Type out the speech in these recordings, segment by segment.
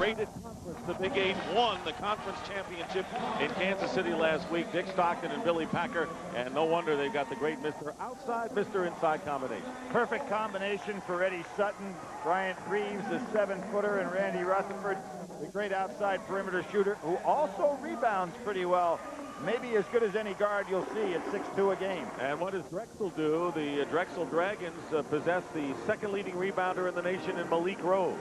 graded conference. The Big 8 won the conference championship in Kansas City last week. Dick Stockton and Billy Packer, and no wonder they've got the great Mr. Outside, Mr. Inside combination. Perfect combination for Eddie Sutton, Bryant Reeves, the 7-footer, and Randy Rutherford, the great outside perimeter shooter, who also rebounds pretty well. Maybe as good as any guard you'll see at 6'2" a game. And what does Drexel do? The Drexel Dragons possess the second leading rebounder in the nation in Malik Rose.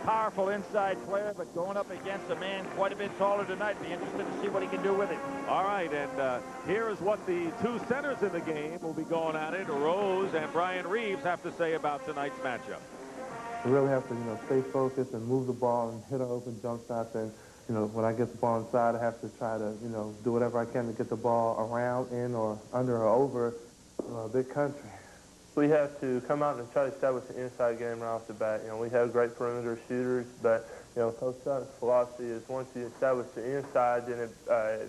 Powerful inside player, but going up against a man quite a bit taller tonight. Be interested to see what he can do with it. All right, and here is what the two centers in the game will be going at it. Rose and Brian Reeves have to say about tonight's matchup. We really have to, stay focused and move the ball and hit our open jump shots. And, when I get the ball inside, I have to try to, do whatever I can to get the ball around, in, or under or over Big Country. We have to come out and try to establish an inside game right off the bat. We have great perimeter shooters, but, Coach Sutton's philosophy is once you establish the inside, then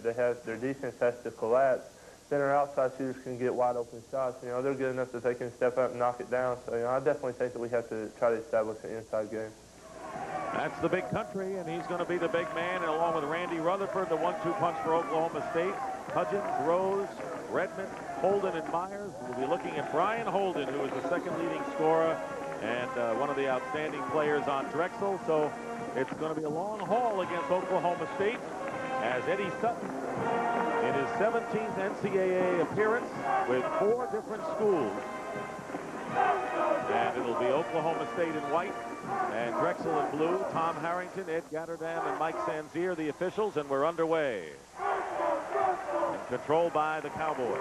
their defense has to collapse. Then our outside shooters can get wide open shots. They're good enough that they can step up and knock it down. So, I definitely think that we have to try to establish an inside game. That's the Big Country, and he's going to be the big man, and along with Randy Rutherford, the 1-2 punch for Oklahoma State. Hudgens, Rose, Redmond, Holden, and Myers. We'll be looking at Brian Holden, who is the second leading scorer and one of the outstanding players on Drexel. So it's going to be a long haul against Oklahoma State as Eddie Sutton, in his 17th NCAA appearance with 4 different schools. And it'll be Oklahoma State in white and Drexel in blue. Tom Harrington, Ed Gatterdam, and Mike Sanzier, the officials, and we're underway. And controlled by the Cowboys.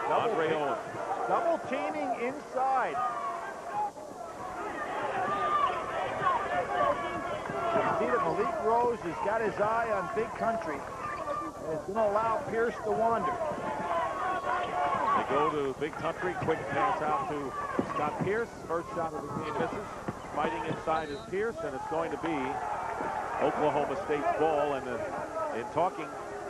Andre Owens. Double teaming inside. You see that Malik Rose has got his eye on Big Country. And it's going to allow Pierce to wander. They go to Big Country. Quick pass out to Scott Pierce. First shot of the game misses. Fighting inside is Pierce, and it's going to be Oklahoma State's ball. And in talking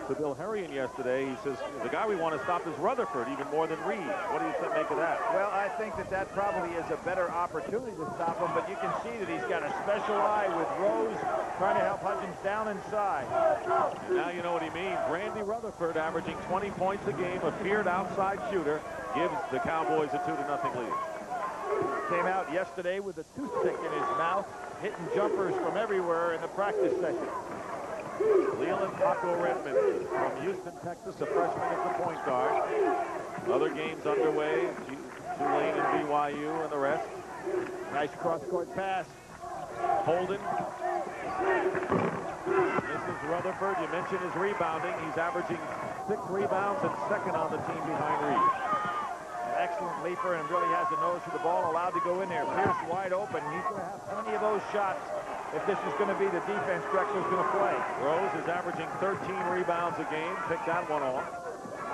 to Bill Herrion yesterday, he says, the guy we want to stop is Rutherford, even more than Reeves. What do you make of that? Well, I think that probably is a better opportunity to stop him, but you can see that he's got a special eye with Rose trying to help Hudgens down inside. And now you know what he means. Randy Rutherford, averaging 20 points a game, a feared outside shooter, gives the Cowboys a 2-0 lead. Came out yesterday with a toothpick in his mouth, hitting jumpers from everywhere in the practice session. Leland Paco Redmond from Houston, Texas, a freshman at the point guard. Other games underway, Tulane and BYU and the rest. Nice cross-court pass. Holden. This is Rutherford. You mentioned his rebounding. He's averaging 6 rebounds and second on the team behind Reeves. An excellent leaper and really has a nose for the ball, allowed to go in there. Pierce wide open. He's going to have plenty of those shots if this is going to be the defense Drexel's going to play. Rose is averaging 13 rebounds a game. Pick that one off.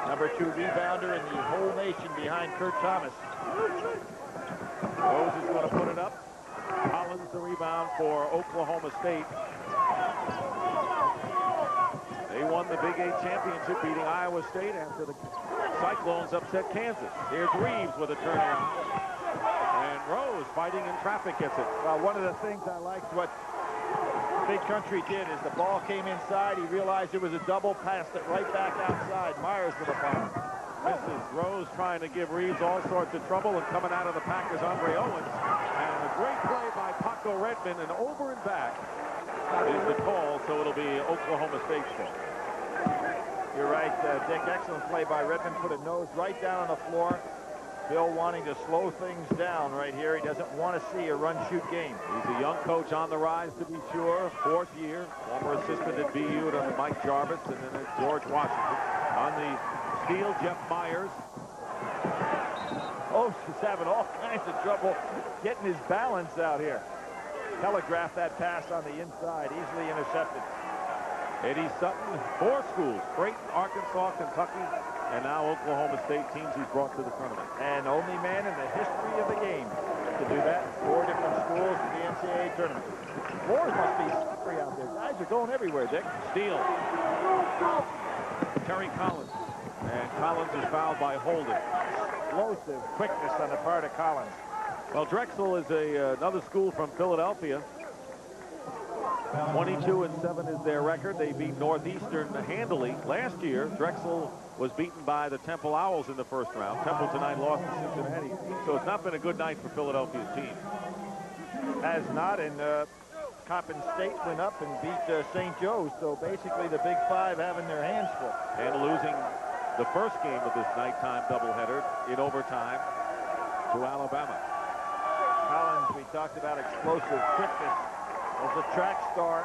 Number 2 rebounder in the whole nation behind Kurt Thomas. Rose is going to put it up. Collins the rebound for Oklahoma State. They won the Big 8 championship, beating Iowa State after the Cyclones upset Kansas. Here's Reeves with a turnaround. And Rose, fighting in traffic, gets it. Well, one of the things I liked what Big Country did is the ball came inside. He realized it was a double, passed it right back outside. Myers with a foul. This is Rose trying to give Reeves all sorts of trouble, and coming out of the pack is Andre Owens. And a great play by Paco Redmond, and over and back is the call, so it'll be Oklahoma State's ball. You're right, Dick. Excellent play by Redmond. Put a nose right down on the floor. Bill wanting to slow things down right here. He doesn't want to see a run-shoot game. He's a young coach on the rise, to be sure. 4th year, former assistant at BU under Mike Jarvis, and then at George Washington. On the steal, Jeff Myers. Oh, he's having all kinds of trouble getting his balance out here. Telegraphed that pass on the inside, easily intercepted. Eddie Sutton, 4 schools, Creighton, Arkansas, Kentucky, and now Oklahoma State teams he's brought to the tournament. And only man in the history of the game to do that. 4 different schools to the NCAA tournament. Floors must be slippery out there. Guys are going everywhere, Dick. Steal. Terry Collins. And Collins is fouled by Holden. Explosive quickness on the part of Collins. Well, Drexel is another school from Philadelphia. 22-7 is their record. They beat Northeastern handily. Last year, Drexel was beaten by the Temple Owls in the first round. Temple tonight lost to Cincinnati. So it's not been a good night for Philadelphia's team. Has not, and Coppin State went up and beat St. Joe's. So basically the Big Five having their hands full. And losing the first game of this nighttime doubleheader in overtime to Alabama. Collins, we talked about explosive quickness as a track star,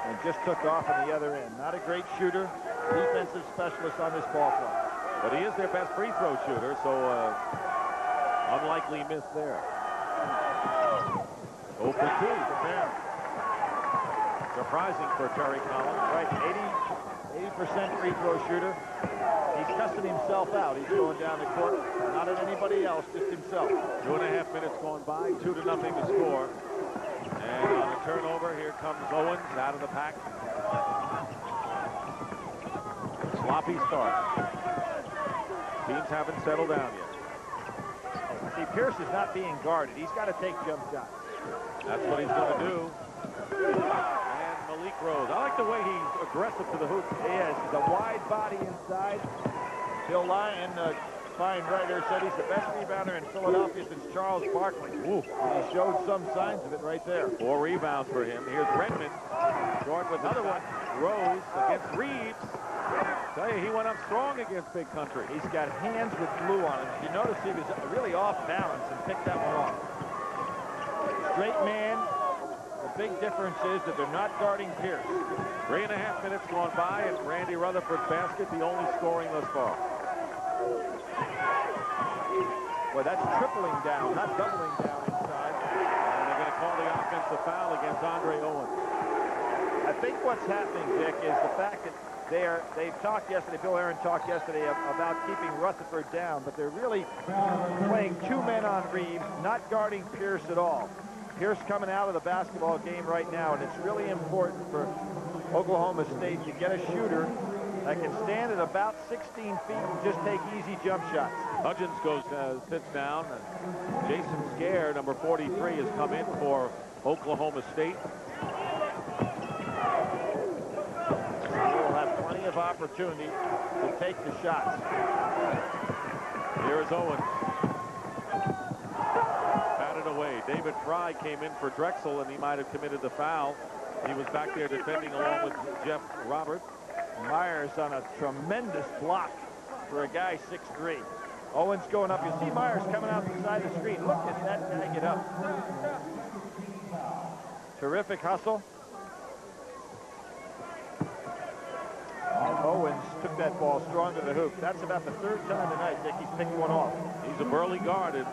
and just took off on the other end. Not a great shooter, defensive specialist on this ball club. But he is their best free throw shooter, so unlikely miss there. 0 for 2. Surprising for Terry Collins. Right, 80% free throw shooter. He's cussing himself out. He's going down the court, not at anybody else, just himself. 2.5 minutes gone by, 2-0 to score. And on a turnover, here comes Owens out of the pack. Sloppy start. Teams haven't settled down yet. See, Pierce is not being guarded. He's got to take jump shots. That's what he's going to do. And Malik Rose. I like the way he's aggressive to the hoop. He is. He's a wide body inside. Bill Lyon, fine writer, said he's the best rebounder in Philadelphia since Charles Barkley. Ooh, he showed some signs of it right there. 4 rebounds for him. Here's Redmond. Short with another one. Rose against Reeves. Tell you, he went up strong against Big Country. He's got hands with glue on him. You notice he was really off balance and picked that one off. Straight man. The big difference is that they're not guarding Pierce. 3.5 minutes gone by, and Randy Rutherford's basket, the only scoring thus far. Well, that's tripling down, not doubling down inside. And they're going to call the offensive foul against Andre Owens. I think what's happening, Dick, is the fact that they've talked yesterday, Bill Aaron talked yesterday about keeping Rutherford down, but they're really playing 2 men on Reeves, not guarding Pierce at all. Pierce coming out of the basketball game right now, and it's really important for Oklahoma State to get a shooter that can stand at about 16 feet and just take easy jump shots. Hudgens sits down, and Jason Scare, number 43, has come in for Oklahoma State. We'll have plenty of opportunity to take the shots. Here is Owens. Batted away. David Fry came in for Drexel, and he might have committed the foul. He was back there defending along with Jeff Roberts. Myers on a tremendous block for a guy 6'3". Owens going up. You see Myers coming out the side of the screen. Look at that guy get up. Terrific hustle. And Owens took that ball strong to the hoop. That's about the 3rd time tonight, Dick, he's picked one off. He's a burly guard, is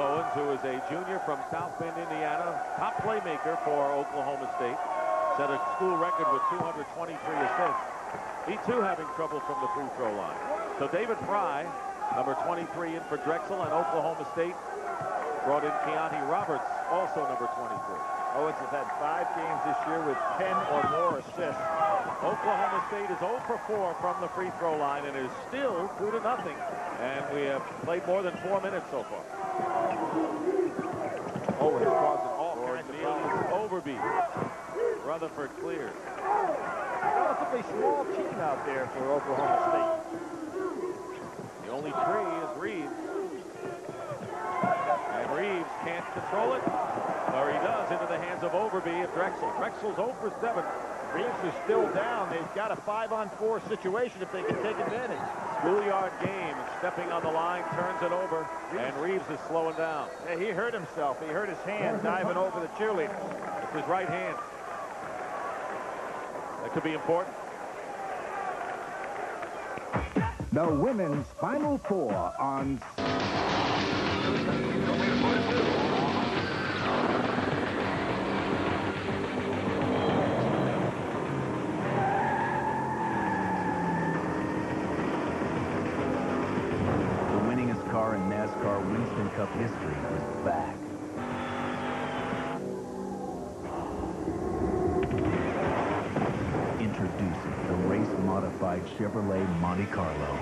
Owens, who is a junior from South Bend, Indiana. Top playmaker for Oklahoma State. Set a school record with 223 assists. He, too, having trouble from the free throw line. So David Fry, number 23, in for Drexel, and Oklahoma State brought in Keontae Roberts, also number 23. Owens has had 5 games this year with 10 or more assists. Oklahoma State is 0 for 4 from the free throw line and is still 2-0. And we have played more than 4 minutes so far. Owens causing all kinds of problems. Overbeat. Rutherford clears. Relatively small team out there for Oklahoma State. The only 3 is Reeves. And Reeves can't control it. Or he does, into the hands of Overby of Drexel. Drexel's 0 for 7. Reeves is still down. They've got a 5-on-4 situation if they can take advantage. Schoolyard game. Stepping on the line, turns it over, and Reeves is slowing down. Yeah, he hurt himself. He hurt his hand diving over the cheerleader. It's his right hand. That could be important. The women's Final Four on... The winningest car in NASCAR Winston Cup history is back. Introducing the race-modified Chevrolet Monte Carlo.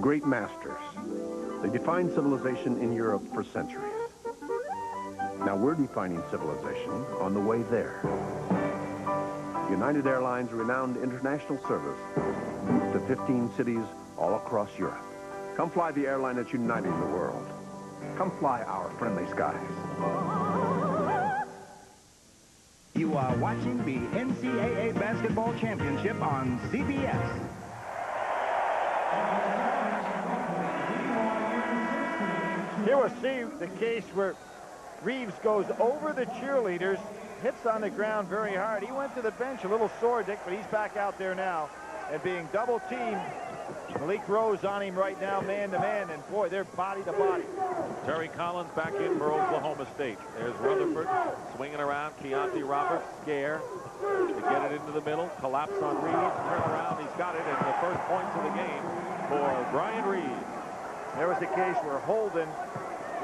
great masters. They defined civilization in Europe for centuries. Now we're defining civilization on the way there. United Airlines' renowned international service moves to 15 cities all across Europe. Come fly the airline that's uniting the world. Come fly our friendly skies. You are watching the NCAA Basketball Championship on CBS. Here we'll see the case where Reeves goes over the cheerleaders, hits on the ground very hard. He went to the bench a little sore, Dick, but he's back out there now and being double-teamed. Malik Rose on him right now, man-to-man, and boy, they're body-to-body. Terry Collins back in for Oklahoma State. There's Rutherford swinging around. Keontae Roberts, scare to get it into the middle. Collapse on Reeves, turn around, he's got it, and the first points of the game for Brian Reeves. There was a case where Holden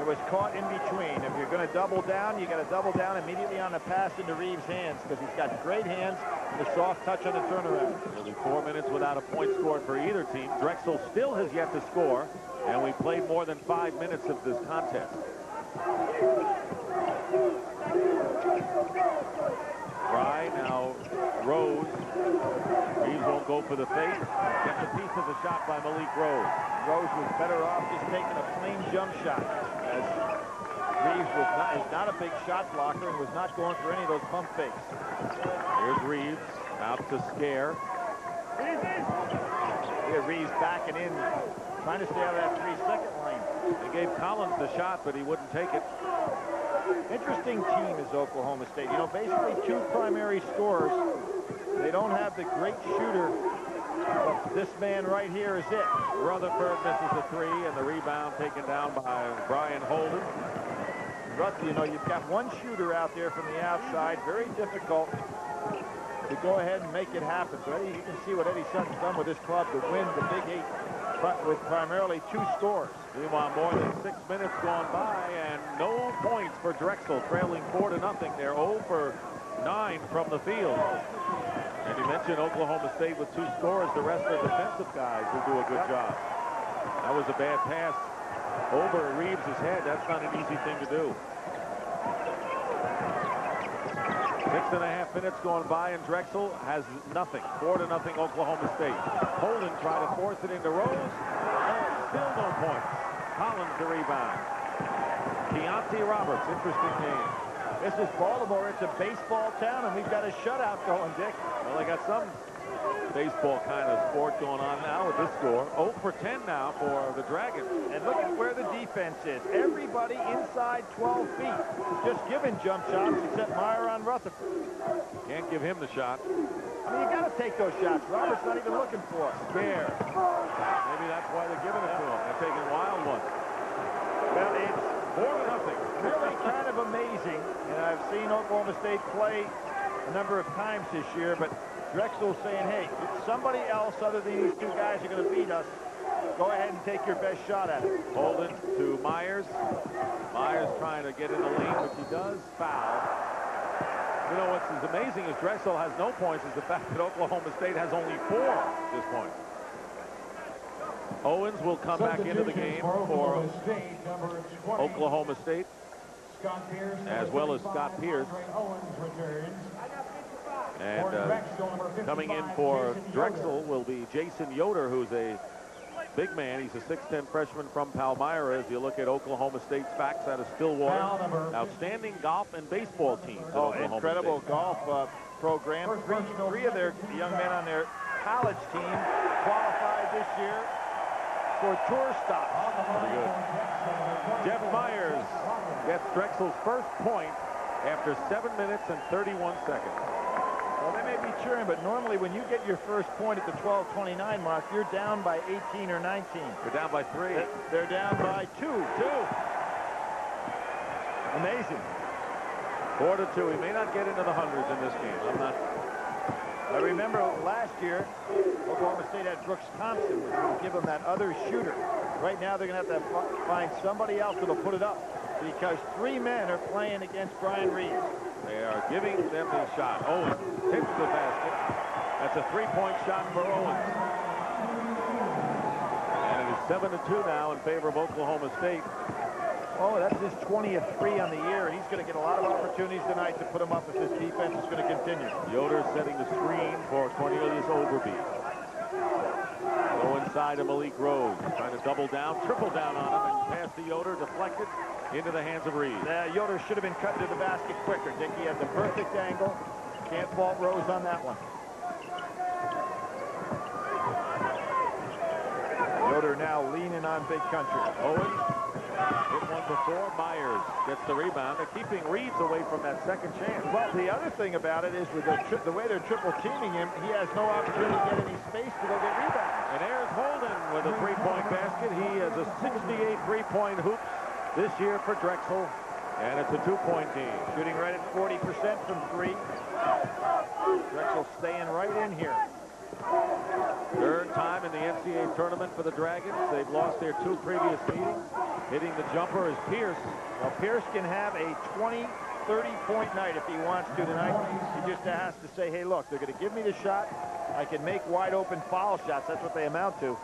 was caught in between. If you're going to double down, you got to double down immediately on the pass into Reeves' hands because he's got great hands and a soft touch on the turnaround. Nearly 4 minutes without a point scored for either team. Drexel still has yet to score, and we played more than 5 minutes of this contest. Fry now Rose. Reeves won't go for the fake. Gets a piece of the shot by Malik Rose. Rose was better off just taking a plain jump shot, as Reeves is not a big shot blocker and was not going for any of those pump fakes. Here's Reeves out to scare. Here Reeves backing in, trying to stay out of that 3-second line. They gave Collins the shot, but he wouldn't take it. Interesting team is Oklahoma State. You know, basically two primary scorers. They don't have the great shooter, but this man right here is it. Rutherford misses a three, and the rebound taken down by Brian Holden. You know, you've got one shooter out there from the outside. Very difficult to go ahead and make it happen. So Eddie, you can see what Eddie Sutton's done with his club to win the Big Eight, but with primarily two scores. Meanwhile, more than 6 minutes gone by, and no points for Drexel, trailing 4-0. They're 0 for 9 from the field. And you mentioned Oklahoma State with 2 scorers. The rest are defensive guys who do a good job. That was a bad pass over Reeves' head. That's not an easy thing to do. 6.5 minutes going by, and Drexel has nothing. 4-0 Oklahoma State. Holden tried to force it into Rose, and still no points. Collins the rebound. Keontae Roberts, interesting game. This is Baltimore. It's a baseball town, and we've got a shutout going, Dick. Well, they got some baseball kind of sport going on now with this score. 0 for 10 now for the Dragons. And look at where the defense is. Everybody inside 12 feet. Just giving jump shots except Meyer on Rutherford. Can't give him the shot. I mean, you got to take those shots. Robert's not even looking for it. Scare. Maybe that's why they're giving it to him. They're taking wild ones. Well, it's 4-0. really kind of amazing. And I've seen Oklahoma State play a number of times this year, but Drexel's saying, hey, if somebody else other than these two guys are going to beat us, go ahead and take your best shot at it. Holden to Myers. Myers trying to get in the lane, which he does. Foul. You know what's as amazing as Drexel has no points is the fact that Oklahoma State has only 4 at this point. Owens will come back into the game for Oklahoma State, as well as Scott Pierce. And coming in for Drexel will be Jason Yoder, who's a big man. He's a 6'10 freshman from Palmyra. As you look at Oklahoma State's facts out of Stillwater, outstanding golf and baseball teams. Oh, incredible golf program. Three of their young men on their college team qualified this year for tour stops. Pretty good. Jeff Myers gets Drexel's first point after 7 minutes and 31 seconds. Well, they may be cheering, but normally when you get your first point at the 12:29 mark, you're down by 18 or 19. They're down by 3. They're down by 2. Amazing. 4-2. He may not get into the hundreds in this game. I remember last year, Oklahoma State had Brooks Thompson, which would give them that other shooter. Right now, they're going to have to find somebody else that'll put it up because 3 men are playing against Brian Reeves. They are giving them the shot. Owens tips the basket. That's a 3-point shot for Owens. And it is 7-2 now in favor of Oklahoma State. Oh, that's his 20th free on the year, and he's going to get a lot of opportunities tonight to put him up if this defense is going to continue. Yoder setting the screen for Cornelius Overby. Go inside to Malik Rose, trying to double down, triple down on him, and pass to Yoder, deflected into the hands of Reeves. Yoder should have been cut to the basket quicker. Dick, he had the perfect angle. Can't fault Rose on that one. Yoder now leaning on Big Country. Owens hit one before. Myers gets the rebound. They're keeping Reeves away from that second chance. Well, the other thing about it is with the way they're triple teaming him, he has no opportunity to get any space to go get rebounds. And there's Holden with a three-point basket. He has a 68 three-point hoops this year for Drexel, and it's a two-point team. Shooting right at 40% from three. Drexel staying right in here. Third time in the NCAA tournament for the Dragons. They've lost their two previous meetings. Hitting the jumper is Pierce. Well, Pierce can have a 20, 30-point night if he wants to tonight. He just has to say, hey, look, they're going to give me the shot. I can make wide-open foul shots. That's what they amount to.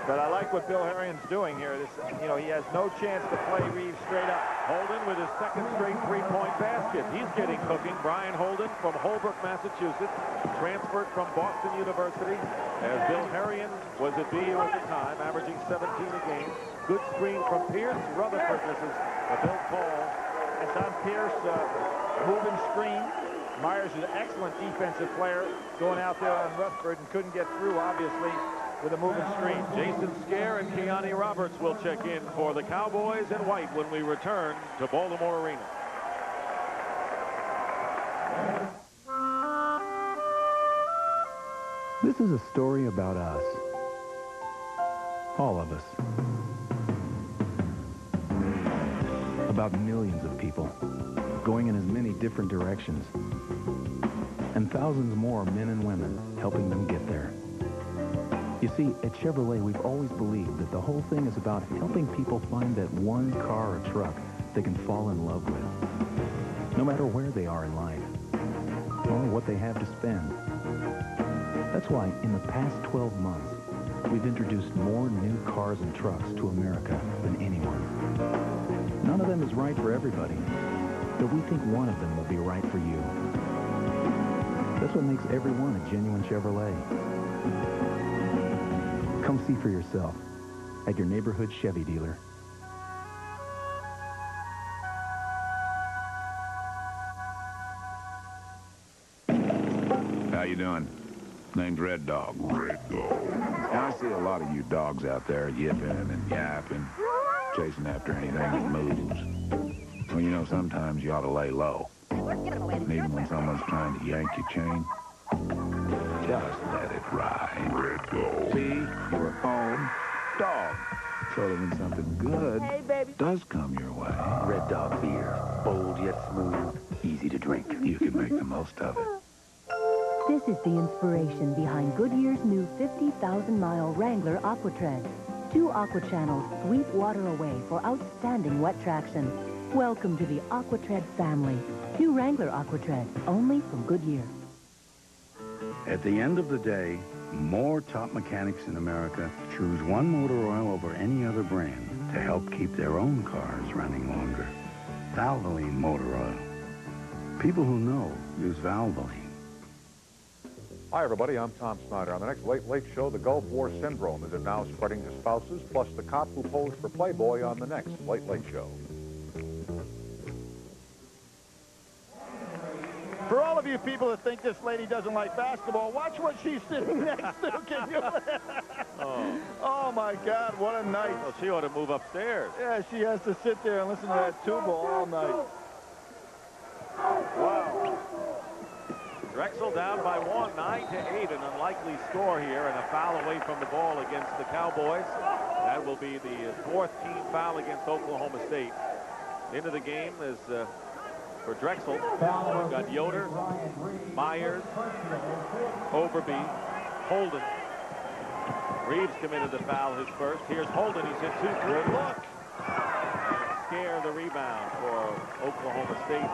But I like what Bill Harion's doing here. He has no chance to play Reeves straight up. Holden with his second straight three-point basket. He's getting cooking. Brian Holden from Holbrook, Massachusetts, transferred from Boston University, as Bill Harion was at BU at the time, averaging 17 a game. Good screen from Pierce. Rutherford misses a Bill call. It's on Pierce, moving screen. Myers is an excellent defensive player going out there on Rutherford and couldn't get through, obviously, with a moving screen. Jason Scare and Keani Roberts will check in for the Cowboys in white when we return to Baltimore Arena. This is a story about us. All of us. About millions of people going in as many different directions. And thousands more men and women helping them get there. You see, at Chevrolet, we've always believed that the whole thing is about helping people find that one car or truck they can fall in love with, no matter where they are in life or what they have to spend. That's why in the past 12 months, we've introduced more new cars and trucks to America than anyone. None of them is right for everybody, but we think one of them will be right for you. That's what makes every one a genuine Chevrolet. Come see for yourself at your neighborhood Chevy dealer. How you doing? Name's Red Dog. Red Dog. Now, I see a lot of you dogs out there yipping and yapping, chasing after anything that moves. Well, you know, sometimes you ought to lay low. And even when someone's trying to yank your chain, just let it ride. Red Dog. See, you're a home dog. So that when something good does come your way, Red Dog beer. Bold yet smooth. Easy to drink. you can make the most of it. This is the inspiration behind Goodyear's new 50,000-mile Wrangler AquaTread. 2 aqua channels sweep water away for outstanding wet traction. Welcome to the AquaTread family. New Wrangler AquaTread, only from Goodyear. At the end of the day, more top mechanics in America choose One Motor Oil over any other brand to help keep their own cars running longer. Valvoline Motor Oil. People who know use Valvoline. Hi, everybody. I'm Tom Snyder. On the next Late Late Show, the Gulf War syndrome is it now spreading to spouses, plus the cop who posed for Playboy on the next Late Late Show. For all of you people that think this lady doesn't like basketball, watch what she's sitting next to. Can you? Oh, my God, what a night. Well, she ought to move upstairs. Yeah, she has to sit there and listen to that tuba all night. Wow. Drexel down by 1, 9-8, an unlikely score here, and a foul away from the ball against the Cowboys. That will be the 4th team foul against Oklahoma State. Into the game is for Drexel. We've got Yoder, Myers, Overby, Holden. Reeves committed the foul, his first. Here's Holden. He's hit 2 threes. Good look. Scare the rebound for Oklahoma State.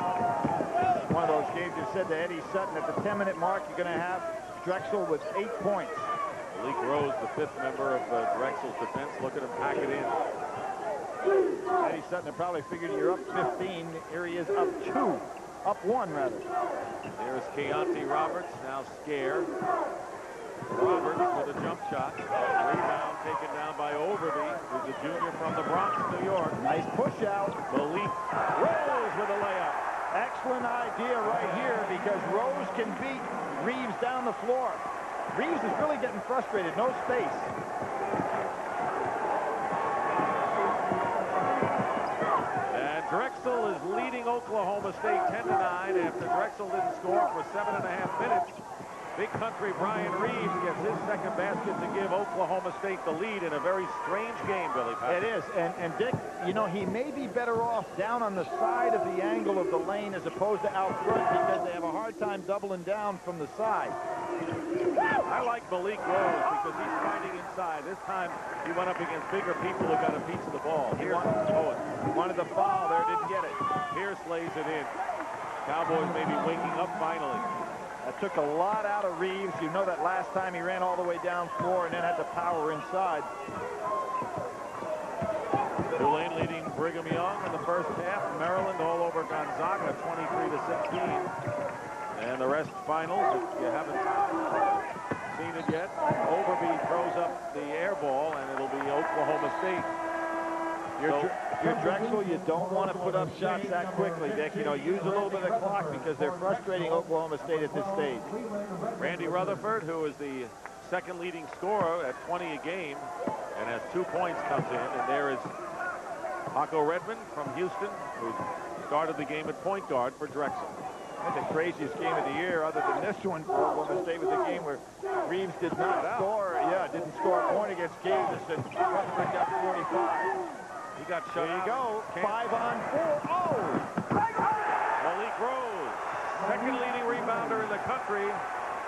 One of those games you said to Eddie Sutton at the 10-minute mark, you're going to have Drexel with 8 points. Malik Rose, the fifth member of Drexel's defense. Look at him pack it in. Eddie Sutton probably figured you're up 15. Here he is up 2. Up 1, rather. There's Keontae Roberts, now scared. Roberts with a jump shot. Rebound taken down by Overby, who's a junior from the Bronx, New York. Nice push out. Malik Rose with a layup. Excellent idea right here because Rose can beat Reeves down the floor. Reeves is really getting frustrated. No space. And Drexel is leading Oklahoma State 10-9 after Drexel didn't score for 7.5 minutes. Big country Brian Reeves gets his second basket to give Oklahoma State the lead in a very strange game, Billy Patrick. It is. And Dick, you know, he may be better off down on the side of the angle of the lane as opposed to out front because they have a hard time doubling down from the side. I like Malik Rose because he's fighting inside. This time he went up against bigger people who got a piece of the ball. He wanted the foul there, didn't get it. Pierce lays it in. Cowboys may be waking up finally. That took a lot out of Reeves. You know that last time he ran all the way down floor and then had the power inside. Tulane leading Brigham Young in the first half. Maryland all over Gonzaga, 23-16. And the rest finals, if you haven't seen it yet. Overby throws up the air ball, and it'll be Oklahoma State. You're Drexel, you don't want to put up shots that quickly, Dick. You know, use a little bit of clock because they're frustrating Oklahoma State at this stage. Randy Rutherford, who is the second leading scorer at 20 a game and has 2 points, comes in. And there is Paco Redmond from Houston, who started the game at point guard for Drexel. That's the craziest game of the year, other than this one for Oklahoma State, was a game where Reeves did not score. Yeah, didn't score a point against Kansas, and Rutherford got 45. He got shut out. There you go. 5 on 4. Oh! Malik Rose, second leading rebounder in the country,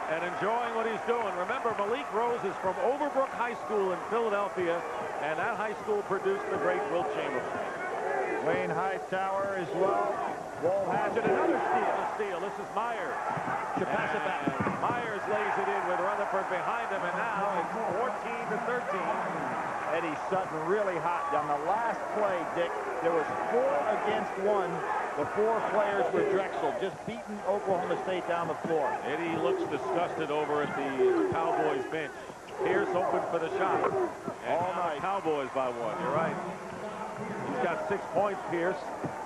and enjoying what he's doing. Remember, Malik Rose is from Overbrook High School in Philadelphia, and that high school produced the great Wilt Chamberlain. Wayne Hightower as well. Wall has it. Another steal. This is Myers. To pass it back. Myers lays it in with Rutherford behind him, and now it's 14-13. Eddie Sutton really hot. On the last play, Dick, there was 4 against 1. The 4 players were Drexel, just beating Oklahoma State down the floor. Eddie looks disgusted over at the Cowboys bench. Pierce open for the shot. And all night. Cowboys by 1. You're right. He's got 6 points, Pierce,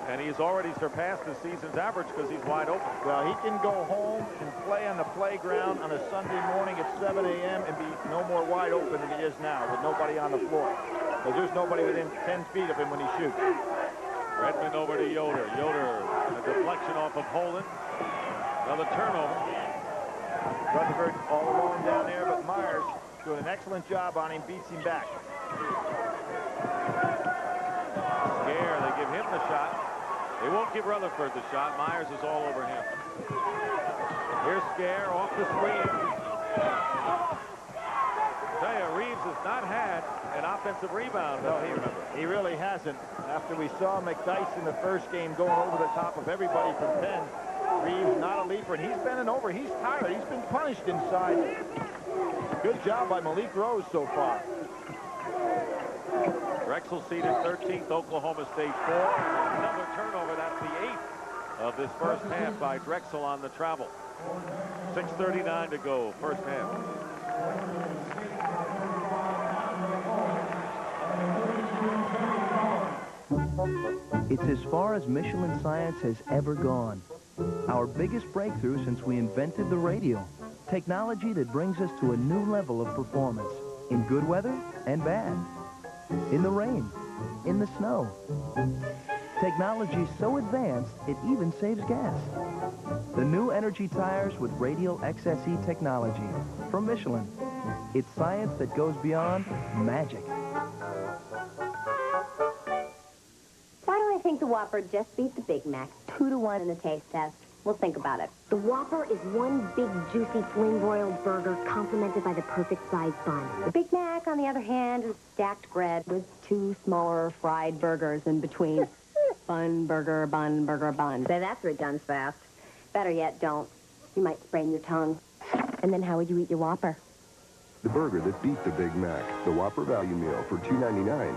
and he's already surpassed the season's average because he's wide open. Well, he can go home and play on the playground on a Sunday morning at 7 a.m. and be no more wide open than he is now with nobody on the floor. Because there's nobody within 10 feet of him when he shoots. Redmond over to Yoder. Yoder, a deflection off of Holden. Another turnover. Rutherford all alone down there, but Myers doing an excellent job on him, beats him back. Scare, they give him the shot. They won't give Rutherford the shot. Myers is all over him. Here's Scare off the screen. I tell you, Reeves has not had an offensive rebound. No, he really hasn't. After we saw McDyess in the first game going over the top of everybody from Penn, Reeves not a leaper, and he's bending over. He's tired. He's been punished inside. Good job by Malik Rose so far. Drexel seated 13th, Oklahoma State 4. Another turnover. That's the 8th of this first half by Drexel on the travel. 6:39 to go, first half. It's as far as Michelin science has ever gone. Our biggest breakthrough since we invented the radio. Technology that brings us to a new level of performance in good weather and bad. In the rain, in the snow. Technology so advanced, it even saves gas. The new energy tires with Radial XSE technology from Michelin. It's science that goes beyond magic. Why do I think the Whopper just beat the Big Mac 2-1 in the taste test? We'll think about it. The Whopper is one big, juicy, flame-broiled burger complemented by the perfect-sized bun. The Big Mac, on the other hand, is stacked bread with 2 smaller fried burgers in between. Bun, burger, bun, burger, bun. Say that 3 times fast. Better yet, don't. You might sprain your tongue. And then how would you eat your Whopper? The burger that beat the Big Mac. The Whopper Value Meal for $2.99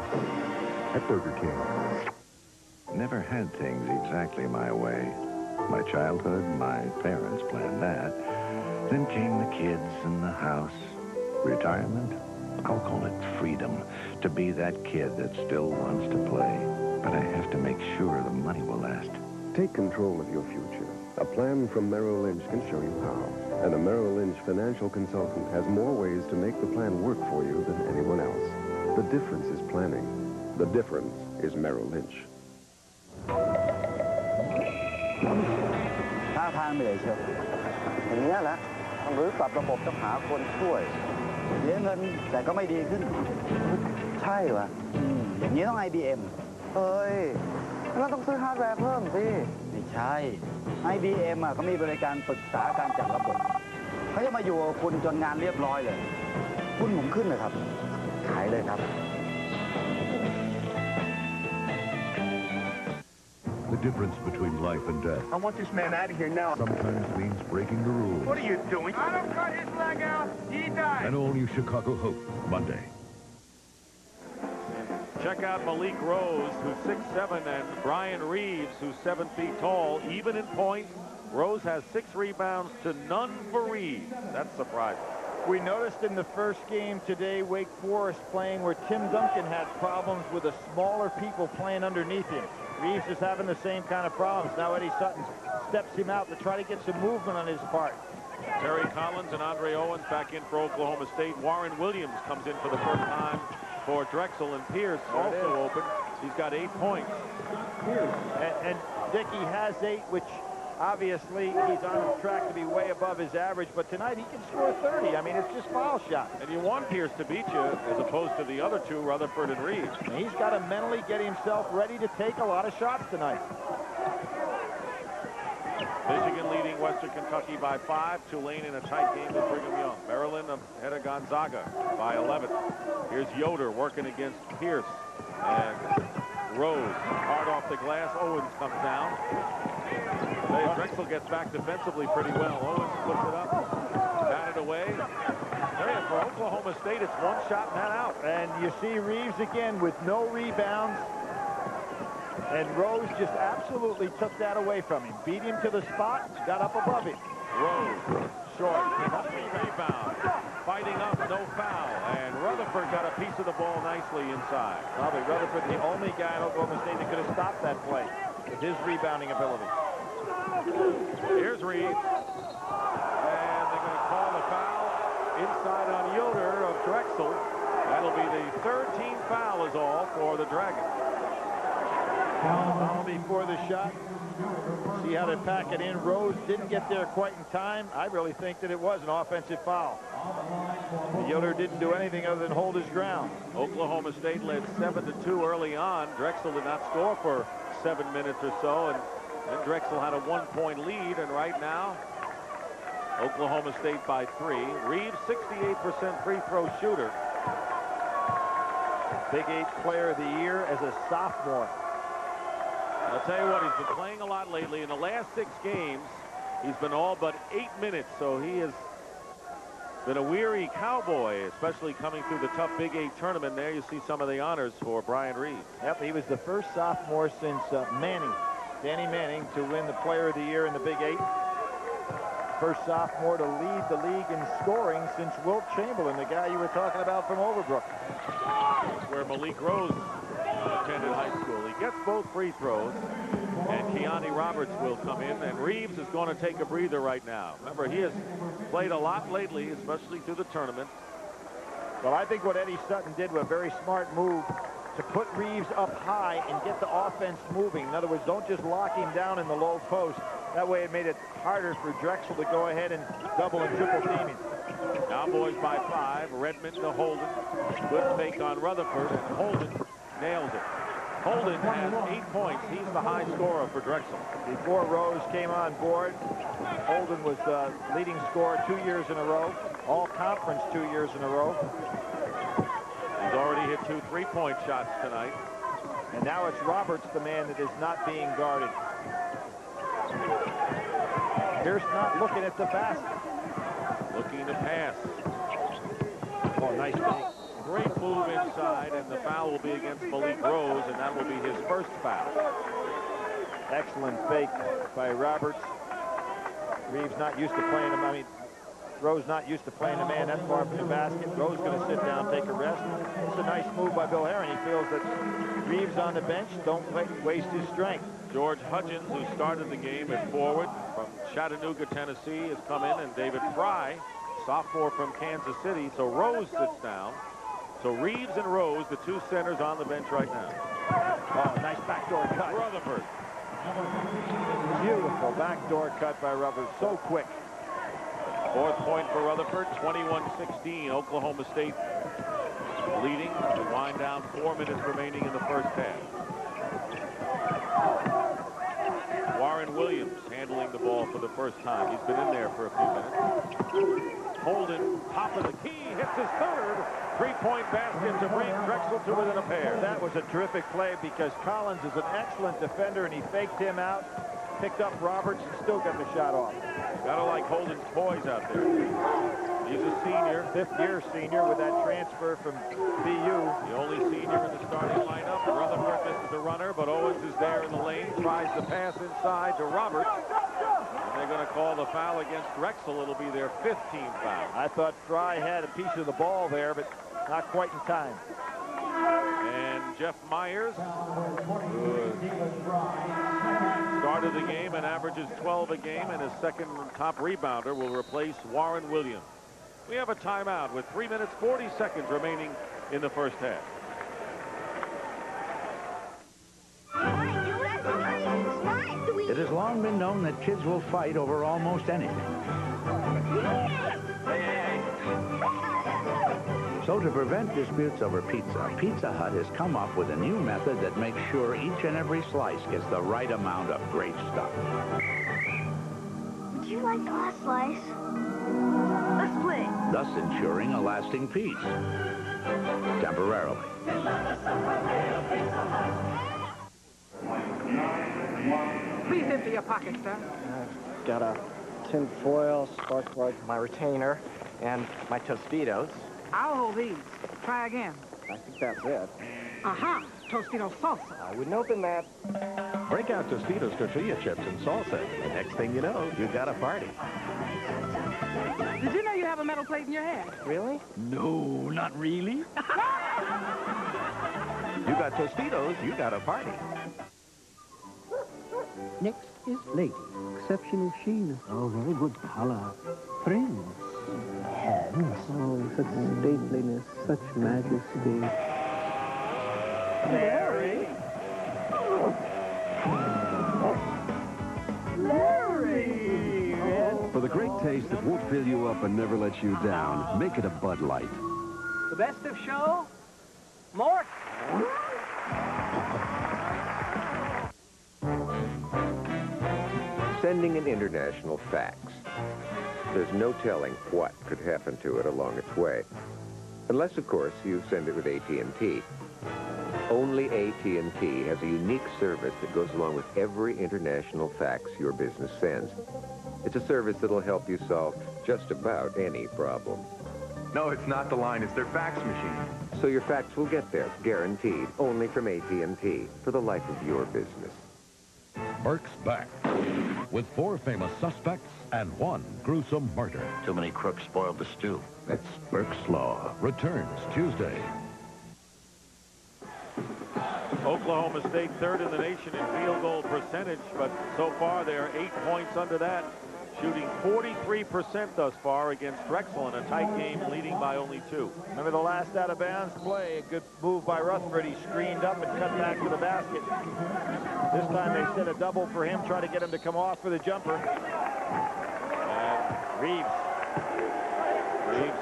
at Burger King. Never had things exactly my way. My childhood, my parents planned that. Then came the kids and the house. Retirement? I'll call it freedom. To be that kid that still wants to play. But I have to make sure the money will last. Take control of your future. A plan from Merrill Lynch can show you how. And a Merrill Lynch financial consultant has more ways to make the plan work for you than anyone else. The difference is planning. The difference is Merrill Lynch. ท่าทางเหนื่อยเชียวอย่างนี้แหละต้องรื้อปรับระบบต้องหาคนช่วยเสียเงินแต่ก็ไม่ดีขึ้นใช่วะอย่างนี้ต้อง IBM เฮ้ยเราต้องซื้อฮาร์ดแวร์เพิ่มสิไม่ใช่ IBM เขามีบริการปรึกษาการจัดระบบเขาจะมาอยู่กับคุณจนงานเรียบร้อยเลยหุ้นผมขึ้นเลยครับขายเลยครับ The difference between life and death I want this man out of here now. sometimes means breaking the rules. What are you doing? I don't cut his leg out. He died. An all-new Chicago Hope, Monday. Check out Malik Rose, who's 6'7", and Brian Reeves, who's 7 feet tall, even in points. Rose has 6 rebounds to none for Reeves. That's surprising. We noticed in the first game today, Wake Forest playing where Tim Duncan had problems with the smaller people playing underneath him. Reeves is having the same kind of problems. Now Eddie Sutton steps him out to try to get some movement on his part. Terry Collins and Andre Owens back in for Oklahoma State. Warren Williams comes in for the first time for Drexel, and Pierce also open. He's got 8 points. And Dickey has 8, which obviously he's on track to be way above his average, but tonight he can score 30. I mean, it's just foul shots. And you want Pierce to beat you as opposed to the other two, Rutherford and Reeves. And he's got to mentally get himself ready to take a lot of shots tonight. Michigan leading Western Kentucky by 5. Tulane in a tight game with Brigham Young. Maryland ahead of Gonzaga by 11. Here's Yoder working against Pierce. And Rose hard off the glass. Owens comes down. Drexel gets back defensively pretty well. Owens puts it up, batted away. For Oklahoma State, it's 1 shot, not out. And you see Reeves again with no rebounds. And Rose just absolutely took that away from him. Beat him to the spot, got up above him. Rose, short, 3 rebounds. Fighting up, no foul. And Rutherford got a piece of the ball nicely inside. Probably Rutherford, the only guy in Oklahoma State that could have stopped that play with his rebounding ability. Here's Reeves. And they're going to call the foul inside on Yoder of Drexel. That'll be the 3rd team foul is all for the Dragons. Foul before the shot. See how they pack it in. Rose didn't get there quite in time. I really think that it was an offensive foul. Yoder didn't do anything other than hold his ground. Oklahoma State led 7-2 early on. Drexel did not score for 7 minutes or so, and then Drexel had a 1-point lead, and right now, Oklahoma State by 3. Reeves, 68% free throw shooter. Big 8 player of the year as a sophomore. I'll tell you what, he's been playing a lot lately. In the last 6 games, he's been all but 8 minutes, so he has been a weary cowboy, especially coming through the tough Big 8 tournament. There you see some of the honors for Brian Reeves. Yep, he was the first sophomore since Danny Manning, to win the Player of the Year in the Big 8. First sophomore to lead the league in scoring since Wilt Chamberlain, the guy you were talking about from Overbrook. That's where Malik Rose attended high school. He gets both free throws, and Keani Roberts will come in, and Reeves is going to take a breather right now. Remember, he has played a lot lately, especially through the tournament. Well, I think what Eddie Sutton did was a very smart move to put Reeves up high and get the offense moving. In other words, don't just lock him down in the low post. That way it made it harder for Drexel to go ahead and double and triple team him. Cowboys by 5. Redmond to Holden. Good fake on Rutherford, and Holden nails it. Holden has 8 points. He's the high scorer for Drexel. Before Rose came on board, Holden was the leading scorer 2 years in a row. All conference 2 years in a row. He's already hit 2 3-point shots tonight. And now it's Roberts, the man that is not being guarded. Pierce not looking at the basket. Looking to pass. move inside, and the foul will be against Malik Rose, and that will be his first foul. Excellent fake by Roberts. Reeves not used to playing him. I mean, Rose not used to playing a man that far from the basket. Rose going to sit down, take a rest. It's a nice move by Bill Herring. He feels that Reeves on the bench, don't waste his strength. George Hudgens, who started the game at forward from Chattanooga, Tennessee, has come in, and David Fry, sophomore from Kansas City. So Rose sits down. So Reeves and Rose, the two centers on the bench right now. Oh, nice backdoor cut. Rutherford. Beautiful backdoor cut by Rutherford. So quick. Fourth point for Rutherford, 21-16. Oklahoma State leading. We wind down 4 minutes remaining in the first half. Warren Williams handling the ball for the first time. He's been in there for a few minutes. Holden, top of the key, hits his third. Three-point basket to bring Drexel to within a pair. That was a terrific play because Collins is an excellent defender, and he faked him out, picked up Roberts, and still got the shot off. Gotta like Holden's poise out there. He's a senior. Fifth-year senior with that transfer from BU. The only senior in the starting lineup. Rutherford misses a runner, but Owens is there in the lane, tries to pass inside to Roberts. And they're going to call the foul against Drexel. It'll be their 15th foul. I thought Fry had a piece of the ball there, but not quite in time. And Jeff Myers, who started the game and averages 12 a game, and his second top rebounder, will replace Warren Williams. We have a timeout with 3 minutes, 40 seconds remaining in the first half. It has long been known that kids will fight over almost anything. So to prevent disputes over pizza, Pizza Hut has come up with a new method that makes sure each and every slice gets the right amount of great stuff. Would you like the last slice? Let's play. Thus ensuring a lasting peace. Temporarily. Please empty your pockets, sir. I've got a tin foil, spark plug, my retainer, and my Tostitos. I'll hold these. Try again. I think that's it. Aha! Tostito salsa. I wouldn't open that. Break out Tostitos tortilla chips and salsa. The next thing you know, you got a party. Did you know you have a metal plate in your hand? Really? No, not really. You got Tostitos, you got a party. Next is Lady. Exceptional sheen. Oh, very good color. Prince. Hands. Oh, such stateliness, such majesty. Larry! Larry! For the great taste that won't fill you up and never let you down, make it a Bud Light. The best of show? Mort! Sending an international fax. There's no telling what could happen to it along its way. Unless, of course, you send it with AT&T. Only AT&T has a unique service that goes along with every international fax your business sends. It's a service that'll help you solve just about any problem. No, it's not the line, it's their fax machine. So your fax will get there, guaranteed, only from AT&T, for the life of your business. Burke's back with 4 famous suspects and 1 gruesome murder. Too many crooks spoiled the stew. That's Burke's Law. Returns Tuesday. Oklahoma State third in the nation in field goal percentage, but so far they're 8 points under that, shooting 43% thus far against Drexel in a tight game, leading by only 2. Remember the last out-of-bounds play, a good move by Rutherford. He screened up and cut back to the basket. This time they set a double for him, try to get him to come off for the jumper. And Reeves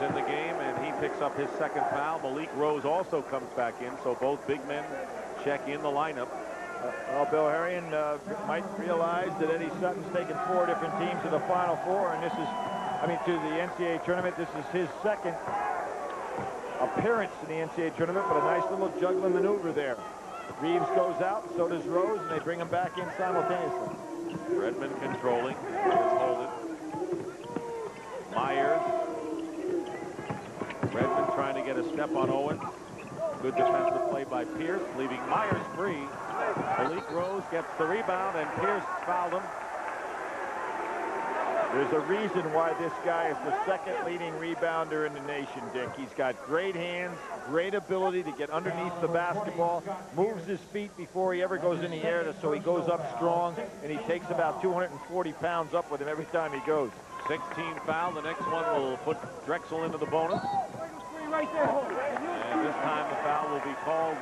in the game, and he picks up his second foul. Malik Rose also comes back in, so both big men check in the lineup. Well, Bill Herring might realize that Eddie Sutton's taken 4 different teams to the Final Four, and this is, to the NCAA tournament. This is his second appearance in the NCAA tournament, but a nice little juggling maneuver there. Reeves goes out, so does Rose, and they bring him back in simultaneously. Redmond controlling. Let's hold it. Myers. Redmond trying to get a step on Owens. Good defensive play by Pierce, leaving Myers free. Malik Rose gets the rebound, and Pierce fouled him. There's a reason why this guy is the second leading rebounder in the nation, Dick. He's got great hands, great ability to get underneath the basketball, moves his feet before he ever goes in the air, so he goes up strong, and he takes about 240 pounds up with him every time he goes. 16 foul. The next one will put Drexel into the bonus. And this time the foul will be called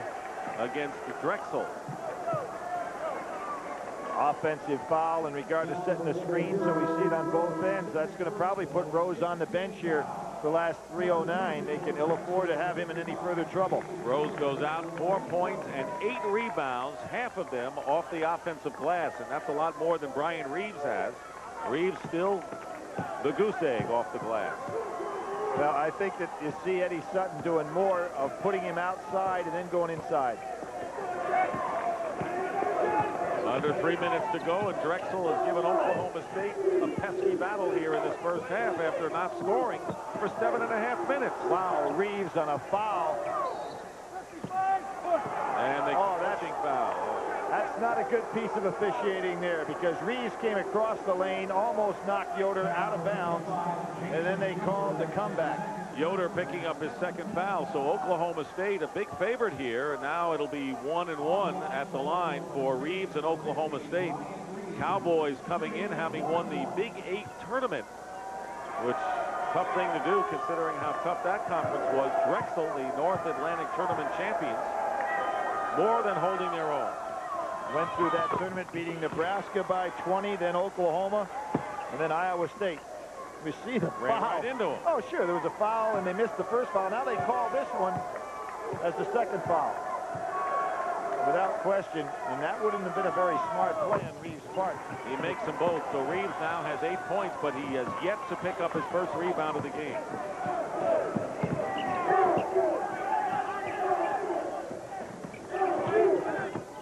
against Drexel. Offensive foul in regard to setting the screen, so we see it on both ends. That's going to probably put Rose on the bench here for the last 3:09. They can ill afford to have him in any further trouble. Rose goes out, 4 points and 8 rebounds, half of them off the offensive glass, and that's a lot more than Brian Reeves has. Reeves still the goose egg off the glass. Well, I think that you see Eddie Sutton doing more of putting him outside and then going inside. Under 3 minutes to go, and Drexel has given Oklahoma State a pesky battle here in this first half after not scoring for 7.5 minutes. Wow, Reeves on a foul. And the catching foul. That's not a good piece of officiating there, because Reeves came across the lane, almost knocked Yoder out of bounds, and then they called the comeback. Yoder picking up his second foul, so Oklahoma State a big favorite here, and now it'll be 1-1 at the line for Reeves and Oklahoma State. Cowboys coming in having won the Big 8 tournament, which tough thing to do considering how tough that conference was. Drexel, the North Atlantic tournament champions, more than holding their own. Went through that tournament beating Nebraska by 20, then Oklahoma, and then Iowa State. We see the foul. Ran right into him. Oh, sure, there was a foul, and they missed the first foul. Now they call this one as the second foul. Without question, and that wouldn't have been a very smart play on Reeves' part. He makes them both, so Reeves now has 8 points, but he has yet to pick up his first rebound of the game.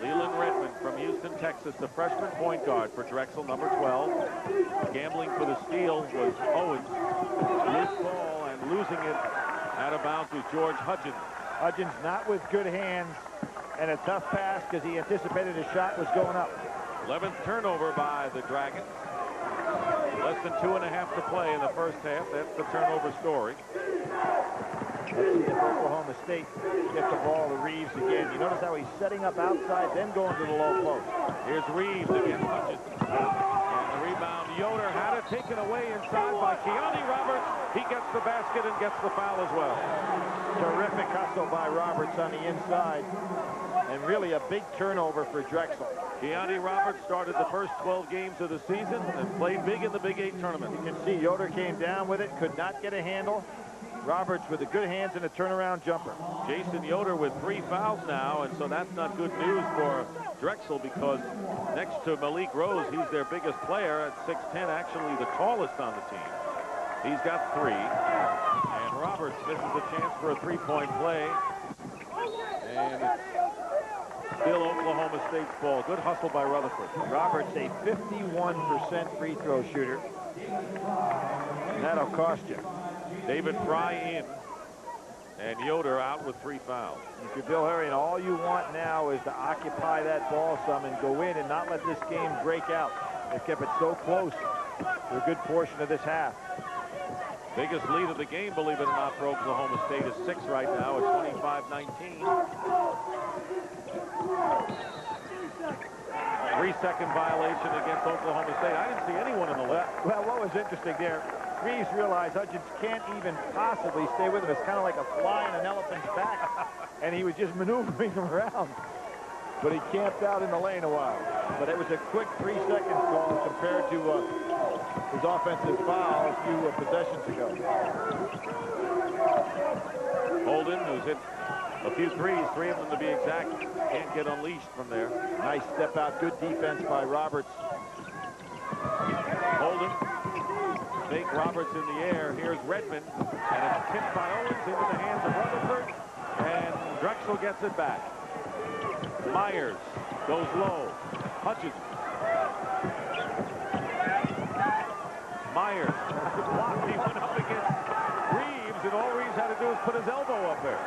Leland Redmond from Houston, Texas, the freshman point guard for Drexel, number 12. Gambling for the steal was Owens. Loose ball and losing it out of bounds with George Hudgens. Hudgens not with good hands, and a tough pass because he anticipated his shot was going up. 11th turnover by the Dragons. Less than 2.5 to play in the first half. That's the turnover story. Let's see if Oklahoma State gets the ball to Reeves again. You notice how he's setting up outside, then going to the low post. Here's Reeves against Hutchins. And the rebound, Yoder had it taken away inside by Keone Roberts. He gets the basket and gets the foul as well. Terrific hustle by Roberts on the inside. And really a big turnover for Drexel. Keone Roberts started the first 12 games of the season and played big in the Big 8 tournament. You can see Yoder came down with it, could not get a handle. Roberts with the good hands and a turnaround jumper. Jason Yoder with 3 fouls now, and so that's not good news for Drexel, because next to Malik Rose, he's their biggest player at 6'10", actually the tallest on the team. He's got 3, and Roberts misses a chance for a 3-point play, and it's still Oklahoma State's ball. Good hustle by Rutherford. Roberts a 51% free throw shooter. And that'll cost you. David Fry in, and Yoder out with 3 fouls. If you're Bill Harrion, all you want now is to occupy that ball some and go in and not let this game break out. They've kept it so close for a good portion of this half. Biggest lead of the game, believe it or not, for Oklahoma State is 6 right now at 25-19. 3-second violation against Oklahoma State. I didn't see anyone in the left. Well, what was interesting there, Reeves realized Hudgens can't even possibly stay with him. It's kind of like a fly in an elephant's back. And he was just maneuvering him around. But he camped out in the lane a while. But it was a quick 3-second call compared to his offensive foul a few possessions ago. Holden, who's hit a few threes, 3 of them to be exact, can't get unleashed from there. Nice step out, good defense by Roberts. Holden, fake Roberts in the air. Here's Redmond, and it's tipped by Owens into the hands of Rutherford, and Drexel gets it back. Myers goes low. Hutchins. Myers blocked. He went up against Reeves, and all Reeves had to do was put his elbow up there.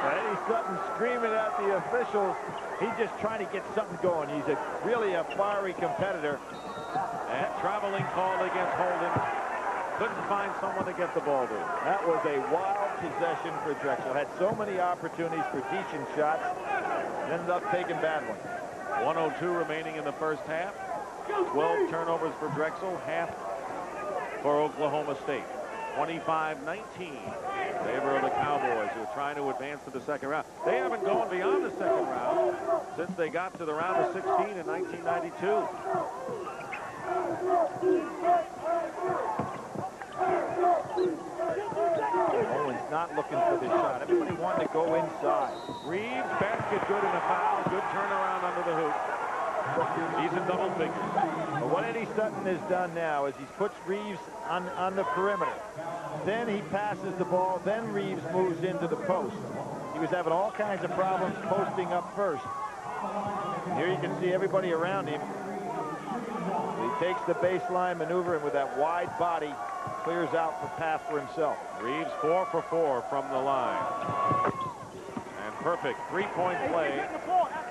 Eddie Sutton screaming at the officials. He's just trying to get something going. He's really a fiery competitor. And traveling call against Holden. Couldn't find someone to get the ball to. That was a wild possession for Drexel. Had so many opportunities for decent shots. Ended up taking bad ones. 1:02 remaining in the first half. 12 turnovers for Drexel, half for Oklahoma State. 25-19 in favor of the Cowboys, who are trying to advance to the second round. They haven't gone beyond the second round since they got to the round of 16 in 1992. Owens not looking for the shot. Everybody wanted to go inside. Reeves, basket good and a foul. Good turnaround under the hoop. He's in double figures. But what Eddie Sutton has done now is he's put Reeves on the perimeter. Then he passes the ball. Then Reeves moves into the post. He was having all kinds of problems posting up first. Here you can see everybody around him. He takes the baseline maneuver and with that wide body clears out the path for himself. Reeves 4 for 4 from the line. And perfect three-point play.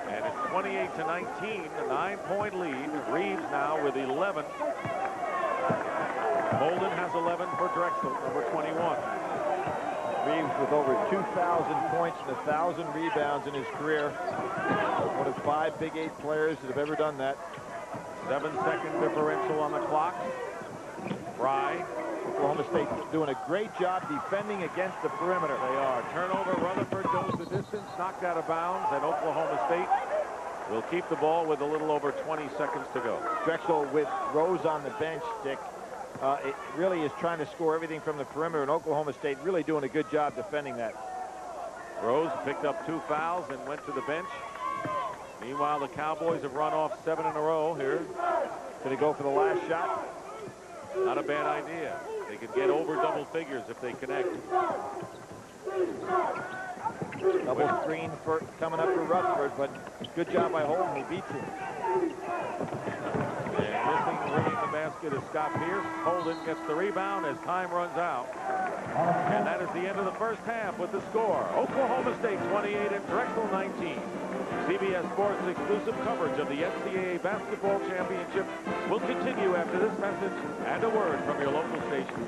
And it's 28-19, a 9-point lead. Reeves now with 11. Holden has 11 for Drexel, number 21. Reeves with over 2,000 points and 1,000 rebounds in his career. One of 5 Big 8 players that have ever done that. 7-second differential on the clock. Fry. Oklahoma State doing a great job defending against the perimeter. They are. Turnover. Rutherford goes the distance, knocked out of bounds, and Oklahoma State will keep the ball with a little over 20 seconds to go. Drexel with Rose on the bench, Dick. It really is trying to score everything from the perimeter, and Oklahoma State really doing a good job defending that. Rose picked up 2 fouls and went to the bench. Meanwhile, the Cowboys have run off 7 in a row here. Going to go for the last shot. Not a bad idea. They could get over double figures if they connect. Double screen for coming up for Rutherford, but good job by Holden. He beats him. And missing, bringing the basket is Scott Pierce. Holden gets the rebound as time runs out. And that is the end of the first half with the score. Oklahoma State 28 and Drexel 19. CBS Sports exclusive coverage of the NCAA Basketball Championship will continue after this message and a word from your local station.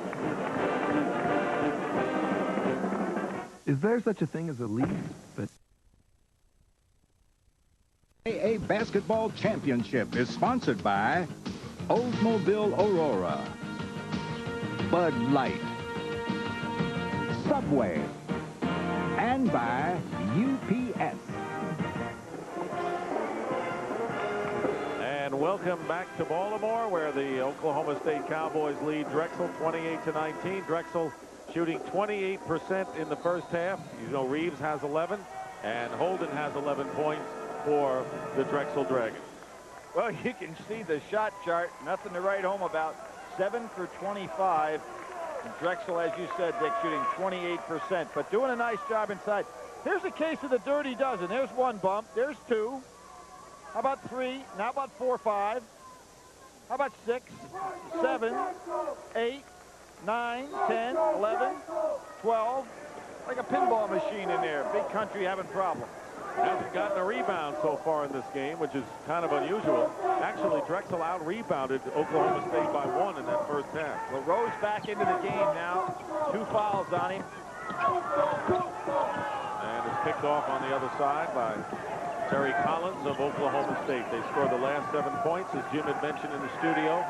Is there such a thing as a league that... NCAA Basketball Championship is sponsored by Oldsmobile Aurora, Bud Light, Subway, and by UPS. And welcome back to Baltimore, where the Oklahoma State Cowboys lead Drexel 28-19. Drexel shooting 28% in the first half. You know, Reeves has 11, and Holden has 11 points for the Drexel Dragons. Well, you can see the shot chart. Nothing to write home about. 7 for 25. And Drexel, as you said, Dick, shooting 28%, but doing a nice job inside. Here's a case of the dirty dozen. There's 1 bump. There's 2. How about 3? Now about 4, 5. How about 6, 7, 8, 9, 10, 11, 12. Like a pinball machine in there. Big country having problems. Hasn't gotten a rebound so far in this game, which is kind of unusual. Actually, Drexel out-rebounded Oklahoma State by 1 in that first half. Well, Rose back into the game now. 2 fouls on him. And it's picked off on the other side by Terry Collins of Oklahoma State. They scored the last 7 points, as Jim had mentioned in the studio,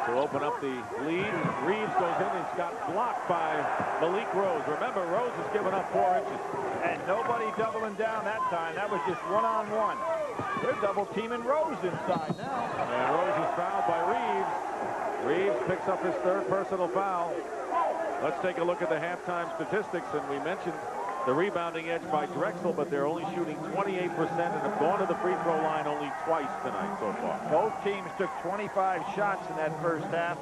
to open up the lead. Reeves goes in and got blocked by Malik Rose. Remember, Rose has given up 4 inches. And nobody doubling down that time. That was just one-on-one. They're double-teaming Rose inside now. And Rose is fouled by Reeves. Reeves picks up his 3rd personal foul. Let's take a look at the halftime statistics. And we mentioned the rebounding edge by Drexel, but they're only shooting 28% and have gone to the free throw line only twice tonight so far. Both teams took 25 shots in that first half.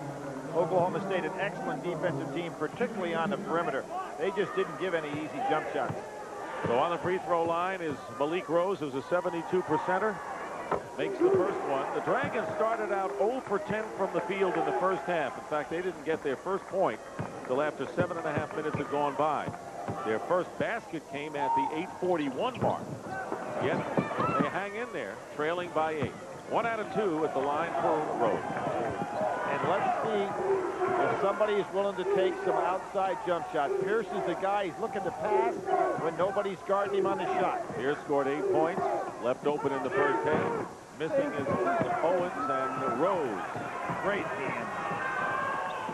Oklahoma State, an excellent defensive team, particularly on the perimeter. They just didn't give any easy jump shots. So on the free throw line is Malik Rose, who's a 72%er. Makes the first one. The Dragons started out 0 for 10 from the field in the first half. In fact, they didn't get their first point until after 7.5 minutes had gone by. Their first basket came at the 8:41 mark. Yet they hang in there, trailing by 8. 1 out of 2 at the line for Rose. And let's see if somebody is willing to take some outside jump shots. Pierce is the guy. He's looking to pass when nobody's guarding him on the shot. Pierce scored 8 points, left open in the first half. Missing is Owens and Rose. Great hands.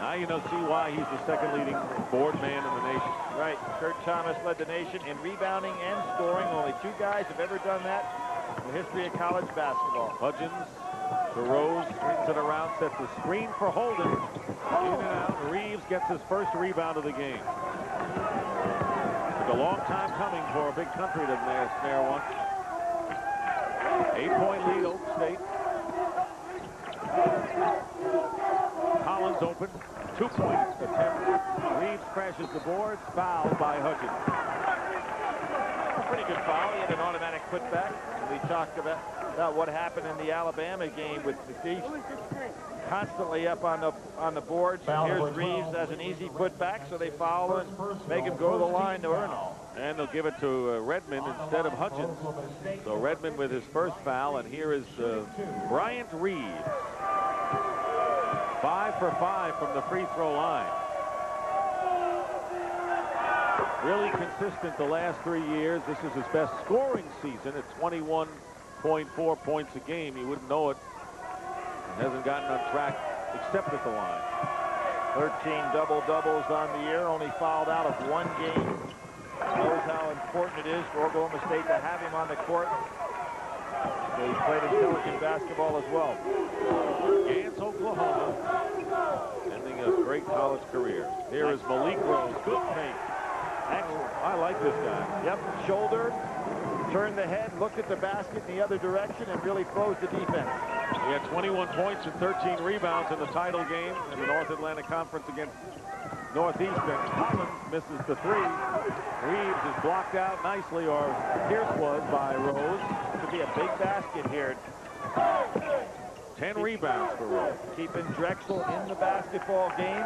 Now you know see why he's the second leading board man in the nation. Right. Kurt Thomas led the nation in rebounding and scoring. Only 2 guys have ever done that in the history of college basketball. Hudgens to Rose, swings it around, sets a screen for Holden. In and out. Reeves gets his first rebound of the game. Took a long time coming for a big country to snare one. 8-point lead, Oak State. Collins open. 2-point attempt. Reeves crashes the boards. Fouled by Hudgens. A pretty good foul. He had an automatic putback. We talked about what happened in the Alabama game with McNeese constantly up on the boards. Here's Reeves as an easy putback, so they foul and make him go to the line to earn it. And they'll give it to Redmond instead of Hudgens. So Redmond with his first foul, and here is Bryant Reeves. 5 for 5 from the free throw line. Really consistent the last 3 years. This is his best scoring season at 21.4 points a game. You wouldn't know it. He hasn't gotten on track except at the line. 13 double-doubles on the year, only fouled out of 1 game. Knows how important it is for Oklahoma State to have him on the court. So he played intelligent basketball as well. Against Oklahoma, ending a great college career. Here is Malik Rose. Good paint. Excellent. I like this guy. Yep, shoulder, turned the head, looked at the basket in the other direction, and really froze the defense. He had 21 points and 13 rebounds in the title game in the North Atlantic Conference against Northeastern. Collins misses the 3. Reeves is blocked out nicely, or Pierce was, by Rose. Could be a big basket here. 10 rebounds for Rose. Keeping Drexel in the basketball game.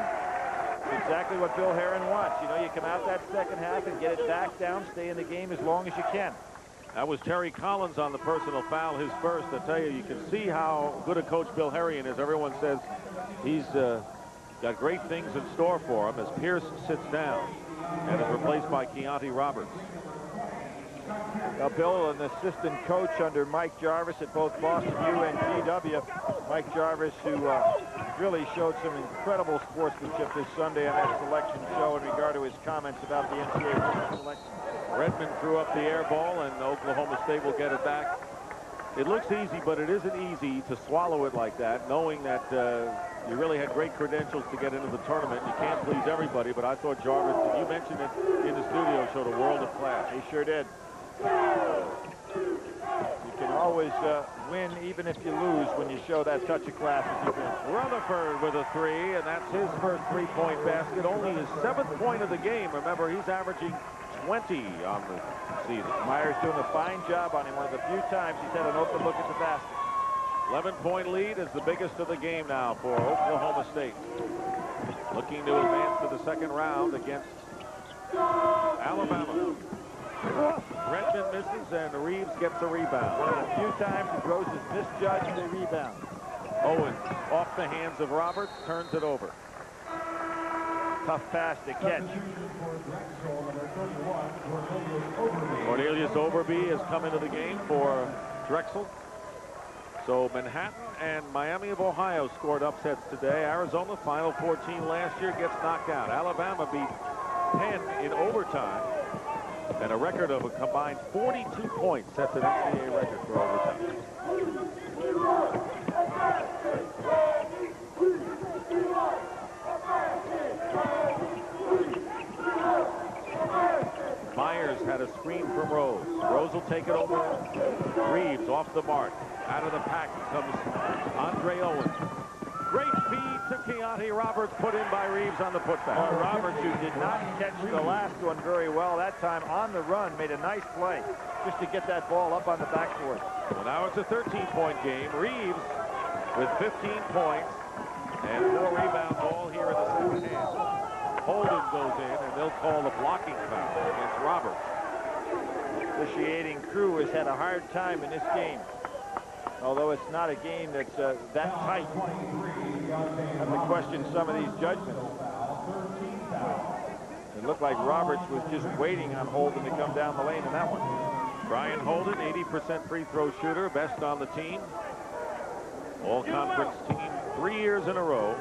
Exactly what Bill Herron wants. You know, you come out that second half and get it back down, stay in the game as long as you can. That was Terry Collins on the personal foul, his first. I tell you can see how good a coach Bill Herron is. Everyone says he's got great things in store for him as Pierce sits down and is replaced by Keontae Roberts. Now, Bill, an assistant coach under Mike Jarvis at both Boston U and GW. Mike Jarvis, who really showed some incredible sportsmanship this Sunday on that selection show in regard to his comments about the NCAA selection. Redmond threw up the air ball, and Oklahoma State will get it back. It looks easy, but it isn't easy to swallow it like that, knowing that you really had great credentials to get into the tournament. You can't please everybody, but I thought Jarvis, and you mentioned it in the studio, showed a world of class. He sure did. You can always win even if you lose when you show that touch of class as you can. Rutherford with a 3, and that's his first 3-point basket. Only his 7th point of the game. Remember, he's averaging 20 on the season. Myers doing a fine job on him. One of the few times he's had an open look at the basket. 11-point lead is the biggest of the game now for Oklahoma State. Looking to advance to the second round against Alabama. Redmond misses, and Reeves gets a rebound. One of the few times the Rose is misjudged a rebound. Owens off the hands of Roberts, turns it over. Tough pass to catch. Cornelius Overby has come into the game for Drexel. So Manhattan and Miami of Ohio scored upsets today. Arizona, Final 14 last year, gets knocked out. Alabama beat Penn in overtime. And a record of a combined 42 points sets an NCAA record for overtime. Myers had a screen from Rose. Rose will take it over. Reeves off the mark. Out of the pack comes Andre Owens. Great feed to Keontae Roberts, put in by Reeves on the putback. Roberts, who did not catch the last one very well that time on the run, made a nice play just to get that ball up on the backboard. Well, now it's a 13-point game. Reeves with 15 points and 4 rebound ball here in the second half. Holden goes in, and they'll call the blocking foul against Roberts. Officiating crew has had a hard time in this game. Although it's not a game that's that tight. I have to question some of these judgments. It looked like Roberts was just waiting on Holden to come down the lane in that one. Brian Holden, 80% free throw shooter, best on the team. All-conference team 3 years in a row.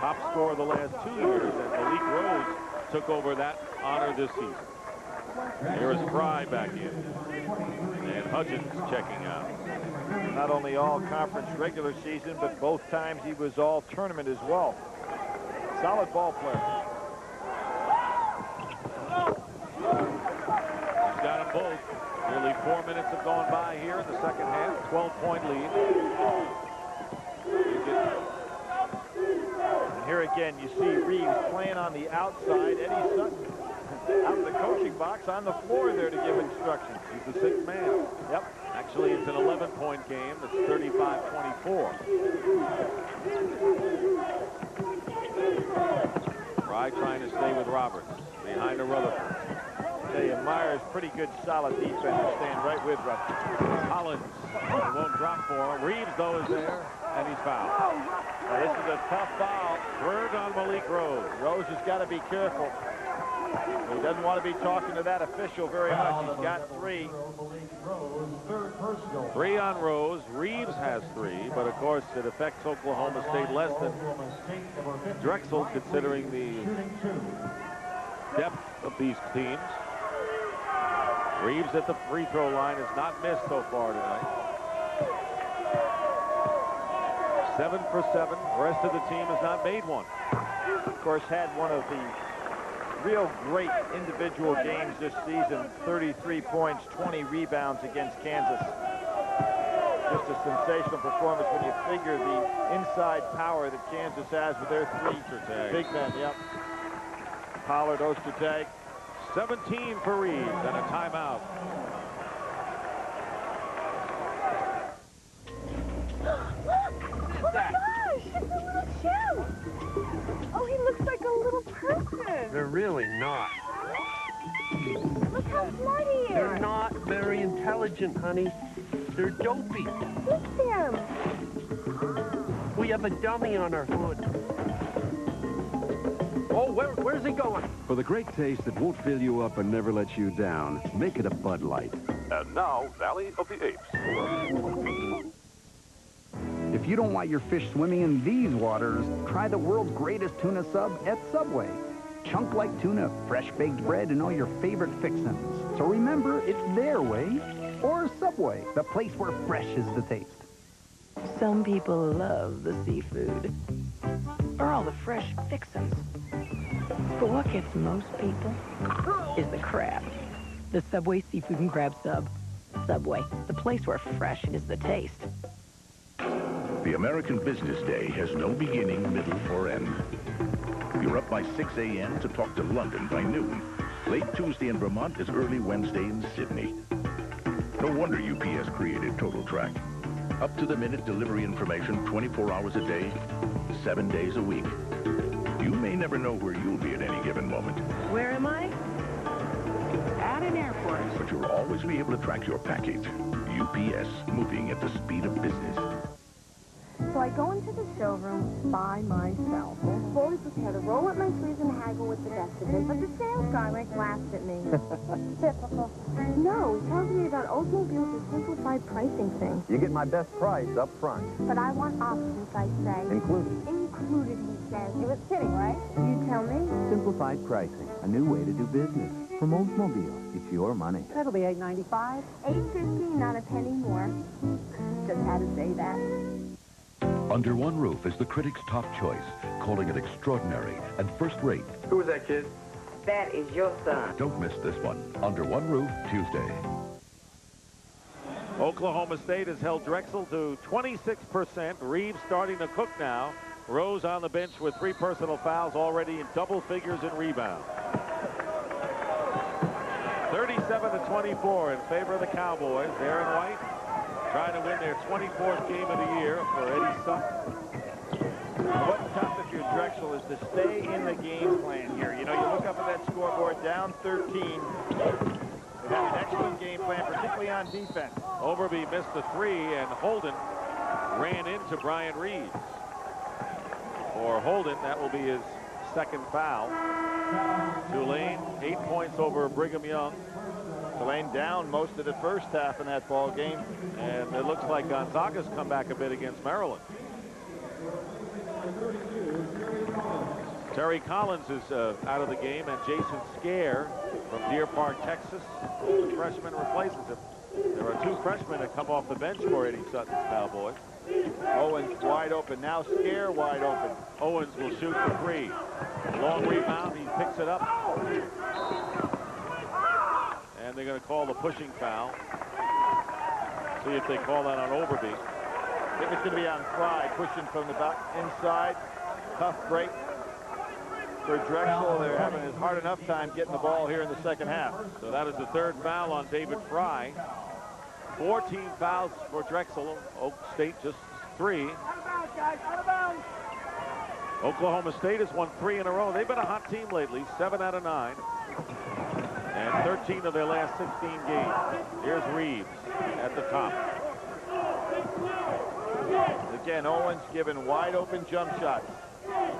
Top scorer the last 2 years, and Malik Rose took over that honor this season. Here is Fry back in. And Hudgens checking out. Not only all-conference regular season, but both times he was all-tournament as well. Solid ball player. He's got them both. Nearly 4 minutes have gone by here in the second half. 12-point lead. And here again, you see Reeves playing on the outside. Eddie Sutton out of the coaching box on the floor there to give instructions. He's the sixth man. Yep. Actually, it's an 11-point game. It's 35-24. Fry trying to stay with Roberts behind the Rutherford. I tell you, Myers, pretty good, solid defense, staying right with Rutherford. Collins, it won't drop for him. Reeves, though, is there, and he's fouled. Now, this is a tough foul. Third on Malik Rose. Rose has got to be careful. He doesn't want to be talking to that official very much. He's got 3. 3 on Rose. Reeves has 3, but of course it affects Oklahoma State less than Drexel, considering the depth of these teams. Reeves at the free throw line has not missed so far tonight. 7 for 7. The rest of the team has not made one. Of course, had one of the real great individual games this season. 33 points, 20 rebounds against Kansas. Just a sensational performance when you figure the inside power that Kansas has with their 3 big men. Yep. Pollard, Ostertag. 17 for Reeves and a timeout. What is that? Gosh, it's a little shoe. Oh, he looks like a little person. They're really not. Look how smart he is. They're not very intelligent, honey. They're dopey. Fix him. We have a dummy on our hood. Oh, where's he going? For the great taste that won't fill you up and never let you down, make it a Bud Light. And now, Valley of the Apes. If you don't want your fish swimming in these waters, try the world's greatest tuna sub at Subway. Chunk-like tuna, fresh baked bread, and all your favorite fixins. So remember, it's their way or Subway, the place where fresh is the taste. Some people love the seafood or all the fresh fixins. But what gets most people is the crab. The Subway Seafood and Crab Sub. Subway, the place where fresh is the taste. The American business day has no beginning, middle, or end. You're up by 6 a.m. to talk to London by noon. Late Tuesday in Vermont is early Wednesday in Sydney. No wonder UPS created Total Track. Up-to-the-minute delivery information 24 hours a day, 7 days a week. You may never know where you'll be at any given moment. Where am I? At an airport. But you'll always be able to track your package. UPS, moving at the speed of business. So I go into the showroom by myself, fully prepared to roll up my sleeves and haggle with the best of them, but the sales guy laughs at me. Typical. No, he tells me about Oldsmobile's simplified pricing thing. You get my best price up front. But I want options, I say. Included. Included, he says. You was kidding, right? You tell me. Simplified pricing, a new way to do business. From Oldsmobile, it's your money. That'll be $8.95. $8.50, not a penny more. Just had to say that. Under One Roof is the critics' top choice, calling it extraordinary and first-rate. Who was that kid? That is your son. Don't miss this one. Under One Roof, Tuesday. Oklahoma State has held Drexel to 26%. Reeves starting to cook now. Rose on the bench with 3 personal fouls, already in double figures in rebounds. 37-24 in favor of the Cowboys. Aaron White trying to win their 24th game of the year for Eddie Sutton. What's tough if you're Drexel is to stay in the game plan here. You know, you look up at that scoreboard, down 13. They have an excellent game plan, particularly on defense. Overby missed the 3, and Holden ran into Brian Reeves. For Holden, that will be his second foul. Tulane, 8 points over Brigham Young. Tulane down most of the first half in that ball game. And it looks like Gonzaga's come back a bit against Maryland. Terry Collins is out of the game, and Jason Scare from Deer Park, Texas, the freshman, replaces him. There are 2 freshmen that come off the bench for Eddie Sutton's Cowboys. Owens wide open. Now Scare wide open. Owens will shoot for 3. Long rebound. He picks it up. And they're going to call the pushing foul. See if they call that on Overby. I think it's going to be on Fry, pushing from the back inside. Tough break for Drexel. They're having a hard enough time getting the ball here in the second half. So that is the 3rd foul on David Fry. 14 fouls for Drexel. Oak State just 3. Out of bounds, guys, out of bounds. Oklahoma State has won 3 in a row. They've been a hot team lately, 7 out of 9. And 13 of their last 16 games. Here's Reeves at the top. Again, Owens given wide open jump shots. You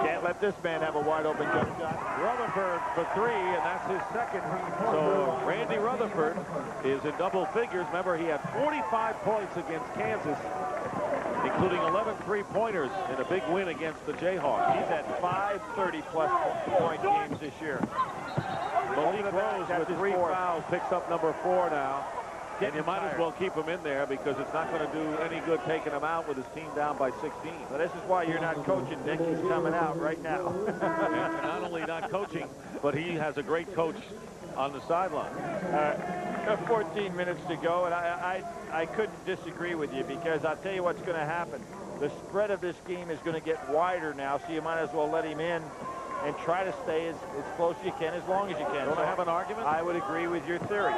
can't let this man have a wide open jump shot. Rutherford for 3, and that's his second. So Randy Rutherford is in double figures. Remember, he had 45 points against Kansas, including 11 3-pointers in a big win against the Jayhawks. He's had 5 30-plus point games this year. Malik Rose with 3 fouls picks up number 4 now. And you might as well keep him in there because it's not going to do any good taking him out with his team down by 16. Well, this is why you're not coaching, Nick. He's coming out right now. And not only not coaching, but he has a great coach on the sideline. 14 minutes to go, and I couldn't disagree with you because I'll tell you what's going to happen. The spread of this game is going to get wider now, so you might as well let him in and try to stay as close as you can, as long as you can. Don't I have an argument? I would agree with your theory.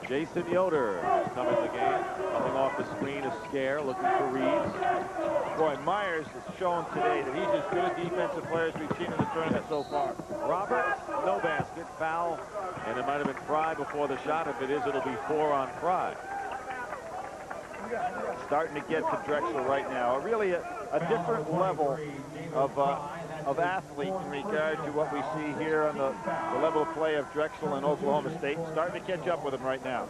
Jason Yoder has come in the game. Coming off the screen is Scare, looking for Reeves. Boy, Myers has shown today that he's as good a defensive player as we've seen in the tournament so far. Roberts, no basket, foul, and it might have been Fry before the shot. If it is, it'll be 4 on Fry. Starting to get to Drexel right now. Really a different level of athlete in regard to what we see here on the level of play of Drexel and Oklahoma State. Starting to catch up with them right now.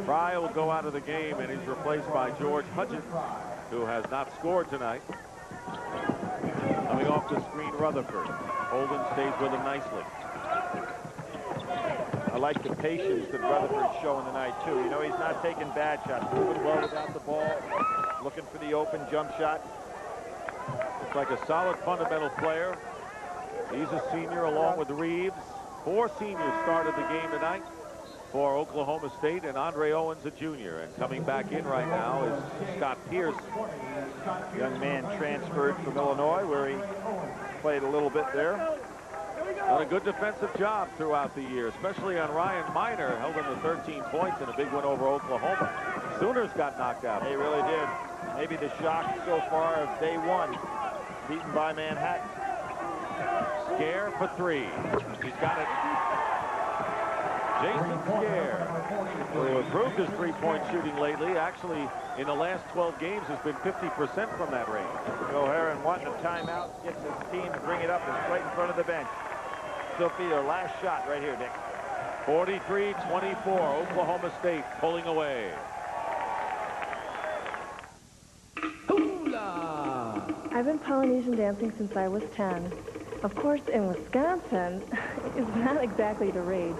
Fry will go out of the game, and he's replaced by George Hudgens, who has not scored tonight. Coming off the screen, Rutherford. Holden stays with him nicely. I like the patience that Rutherford's showing tonight, too. You know, he's not taking bad shots. Moving well without the ball. Looking for the open jump shot. Looks like a solid fundamental player. He's a senior along with Reeves. 4 seniors started the game tonight for Oklahoma State, and Andre Owens, a junior. And coming back in right now is Scott Pierce. Young man transferred from Illinois, where he played a little bit there. Done a good defensive job throughout the year, especially on Ryan Miner, held him to 13 points in a big win over Oklahoma. Sooners got knocked out. They really did. Maybe the shock so far of day 1, beaten by Manhattan. Scare for 3. He's got it. Jason Scare, who improved his 3-point shooting lately, actually in the last 12 games has been 50% from that range. Joe Herron wanting a timeout, gets his team to bring it up. It's right in front of the bench. Still be their last shot right here, Dick. 43-24, Oklahoma State pulling away. I've been Polynesian dancing since I was 10. Of course, in Wisconsin, it's not exactly the rage.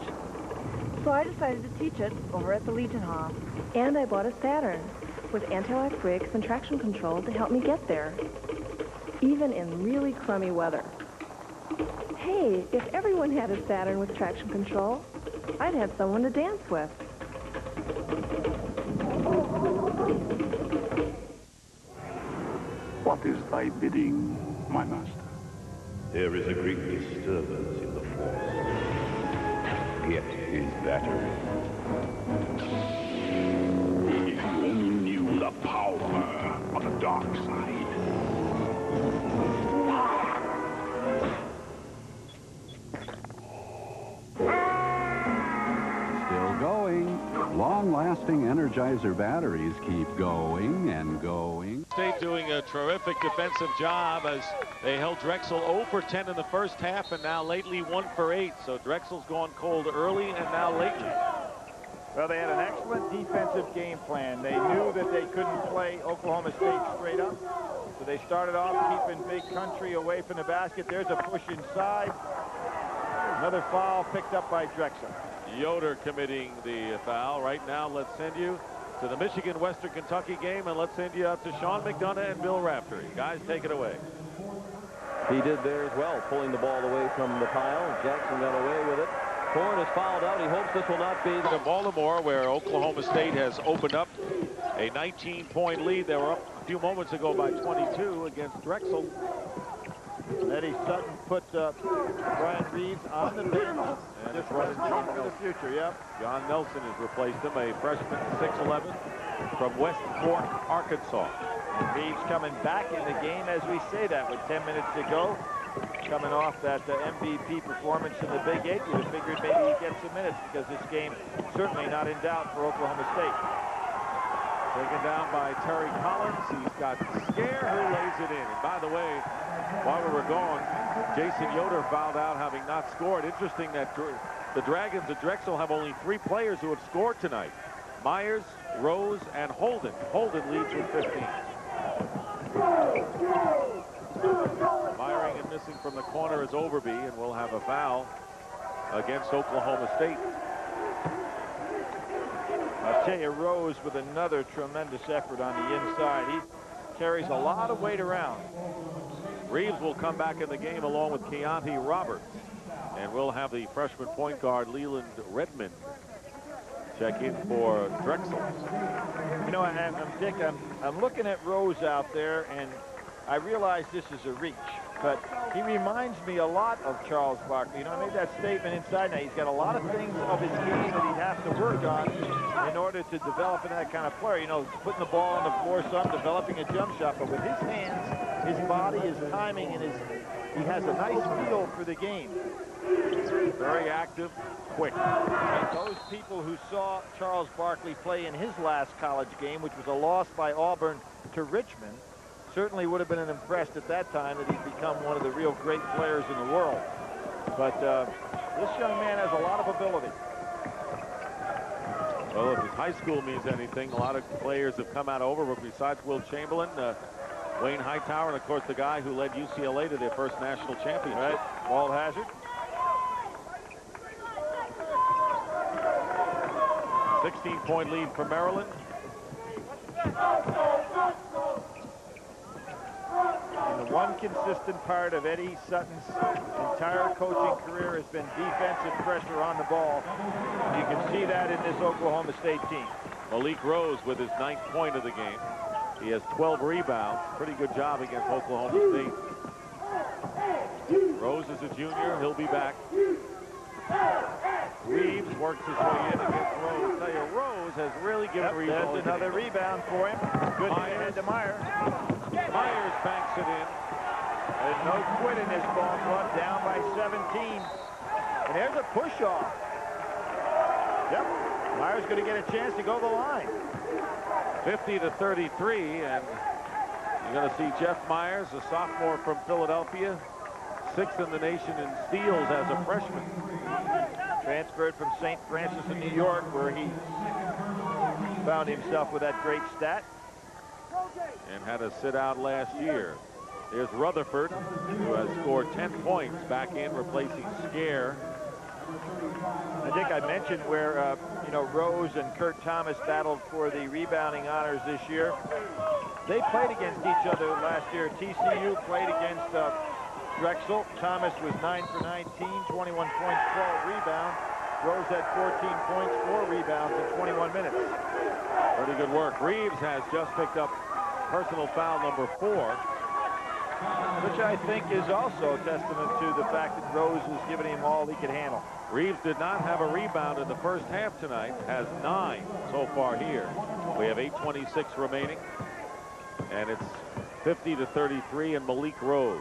So I decided to teach it over at the Legion Hall. And I bought a Saturn with anti-lock brakes and traction control to help me get there, even in really crummy weather. Hey, if everyone had a Saturn with traction control, I'd have someone to dance with. What is thy bidding, my master? There is a great disturbance in the force. Yet is better. If you only knew the power of the dark side. Still going. Long-lasting Energizer batteries keep going and going. State doing a terrific defensive job as they held Drexel 0 for 10 in the first half, and now lately 1 for 8. So Drexel's gone cold early and now lately. Well, they had an excellent defensive game plan. They knew that they couldn't play Oklahoma State straight up. So they started off keeping Big Country away from the basket. There's a push inside. Another foul picked up by Drexel. Yoder committing the foul. Right now, let's send you to the Michigan-Western Kentucky game, and let's send you up to Sean McDonough and Bill Raftery. Guys, take it away. He did there as well, pulling the ball away from the pile. Jackson got away with it. Horn is fouled out. He hopes this will not be to Baltimore, where Oklahoma State has opened up a 19-point lead. They were up a few moments ago by 22 against Drexel. Eddie Sutton put Brian Reeves on the bench. And just running for the future, yep. John Nelson has replaced him, a freshman 6'11" from West Fork, Arkansas. And Reeves coming back in the game as we say that with 10 minutes to go. Coming off that MVP performance in the Big 8, we figured maybe he'd get some minutes because this game certainly not in doubt for Oklahoma State. Taken down by Terry Collins. He's got Scare who lays it in. And by the way, while we were gone, Jason Yoder fouled out having not scored. Interesting that the Dragons of Drexel have only 3 players who have scored tonight. Myers, Rose, and Holden. Holden leads with 15. Firing and missing from the corner is Overby, and we'll have a foul against Oklahoma State. I'll tell you, Rose with another tremendous effort on the inside. He carries a lot of weight around. Reeves will come back in the game along with Keontae Roberts. And we'll have the freshman point guard, Leland Redmond, check in for Drexel. You know, Dick, I'm looking at Rose out there, and I realize this is a reach, but he reminds me a lot of Charles Barkley. You know, I made that statement inside. Now, he's got a lot of things of his game that he'd have to work on in order to develop in that kind of player. You know, putting the ball on the floor some, developing a jump shot, but with his hands, his body, his timing, and he has a nice feel for the game. Very active, quick. And those people who saw Charles Barkley play in his last college game, which was a loss by Auburn to Richmond, certainly would have been impressed at that time that he'd become one of the real great players in the world. But this young man has a lot of ability. Well, if his high school means anything, a lot of players have come out of Overbrook besides Will Chamberlain, Wayne Hightower, and of course the guy who led UCLA to their first national championship. Right, Walt Hazard. 16-point lead for Maryland. And the one consistent part of Eddie Sutton's entire coaching career has been defensive pressure on the ball. You can see that in this Oklahoma State team. Malik Rose with his 9th point of the game. He has 12 rebounds. Pretty good job against Oklahoma State. Rose is a junior. He'll be back. Reeves works his way in against Rose. I tell you, Rose has really given Reeves. There's another rebound for him. Good hand to Myers. Myers banks it in. There's no quit in this ball club. Down by 17. And there's a push-off. Yep. Myers going to get a chance to go the line. 50-33, and you're going to see Jeff Myers, a sophomore from Philadelphia, 6th in the nation in steals as a freshman. Transferred from St. Francis in New York, where he found himself with that great stat. And had to sit out last year. There's Rutherford, who has scored 10 points, back in, replacing Scare. I think I mentioned where, you know, Rose and Kurt Thomas battled for the rebounding honors this year. They played against each other last year. TCU played against Drexel. Thomas was 9 for 19, 21 points, 12 rebounds. Rose had 14 points, 4 rebounds in 21 minutes. Pretty good work. Reeves has just picked up personal foul number 4. Which I think is also a testament to the fact that Rose was giving him all he could handle. Reeves did not have a rebound in the first half tonight, has 9 so far here. We have 8:26 remaining, and it's 50-33 and Malik Rose.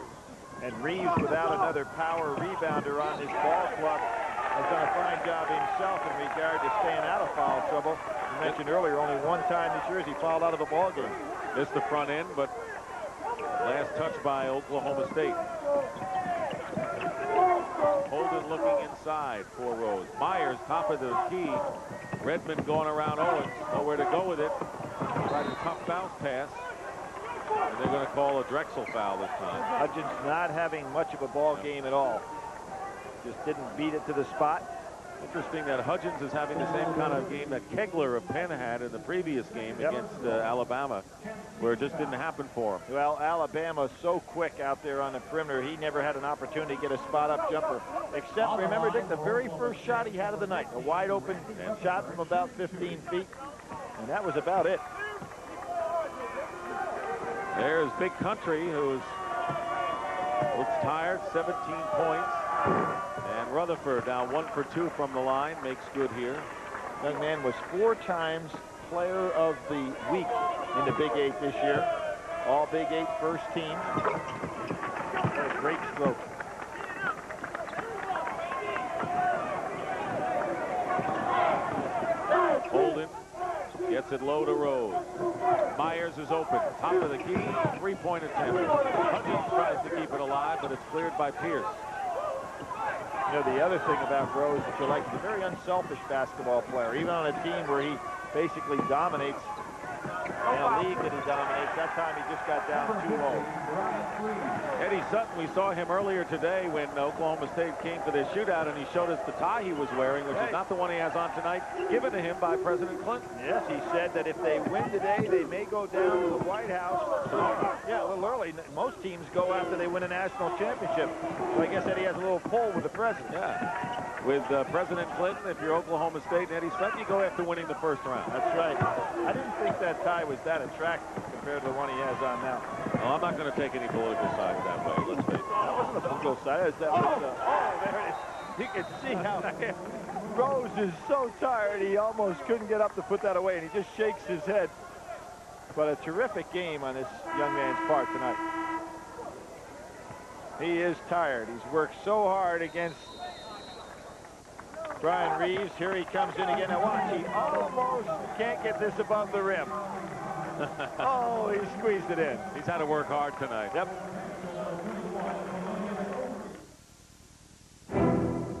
And Reeves, without another power rebounder on his ball club, has done a fine job himself in regard to staying out of foul trouble. You mentioned earlier, only one time this year has he fouled out of a ball game. Missed the front end, but last touch by Oklahoma State. Holden looking inside for Rose. Myers, top of the key. Redmond going around Owens. Nowhere to go with it. Tried a tough bounce pass. And they're going to call a Drexel foul this time. Hudgens not having much of a ball game at all. Just didn't beat it to the spot. Interesting that Hudgens is having the same kind of game that Kegler of Penn had in the previous game against Alabama, where it just didn't happen for him. Well, Alabama's so quick out there on the perimeter, he never had an opportunity to get a spot-up jumper. Except, remember, Dick, the very first shot he had of the night, a wide-open shot from about 15 feet, and that was about it. There's Big Country, who looks tired, 17 points. And Rutherford now 1 for 2 from the line, makes good here. Young man was 4 times player of the week in the Big 8 this year. All Big 8 first team. What a great stroke. Holden gets it low to Rose. Myers is open. Top of the key. 3-point attempt. Hudgens tries to keep it alive, but it's cleared by Pierce. You know, the other thing about Rose that you like, he's a very unselfish basketball player. Even on a team where he basically dominates, in a league that he dominates, that time he just got down too low. Eddie Sutton, we saw him earlier today when Oklahoma State came to their shootout, and he showed us the tie he was wearing, which is not the one he has on tonight, given to him by President Clinton. Yes, he said that if they win today, they may go down to the White House. Yeah, a little early. Most teams go after they win a national championship. So I guess Eddie has a little pull with the president. Yeah. With President Clinton, if you're Oklahoma State and Eddie Sutton, you go after winning the first round. That's right. I didn't think that tie was that attractive compared to the one he has on now. Well, I'm not going to take any political sides that way. Let's face it. That wasn't a political side. That was, there it is. You can see how Rose is so tired he almost couldn't get up to put that away, and he just shakes his head. But a terrific game on this young man's part tonight. He is tired. He's worked so hard against Brian Reeves. Here he comes in again. Now watch, he almost can't get this above the rim. Oh, he squeezed it in. He's had to work hard tonight. Yep.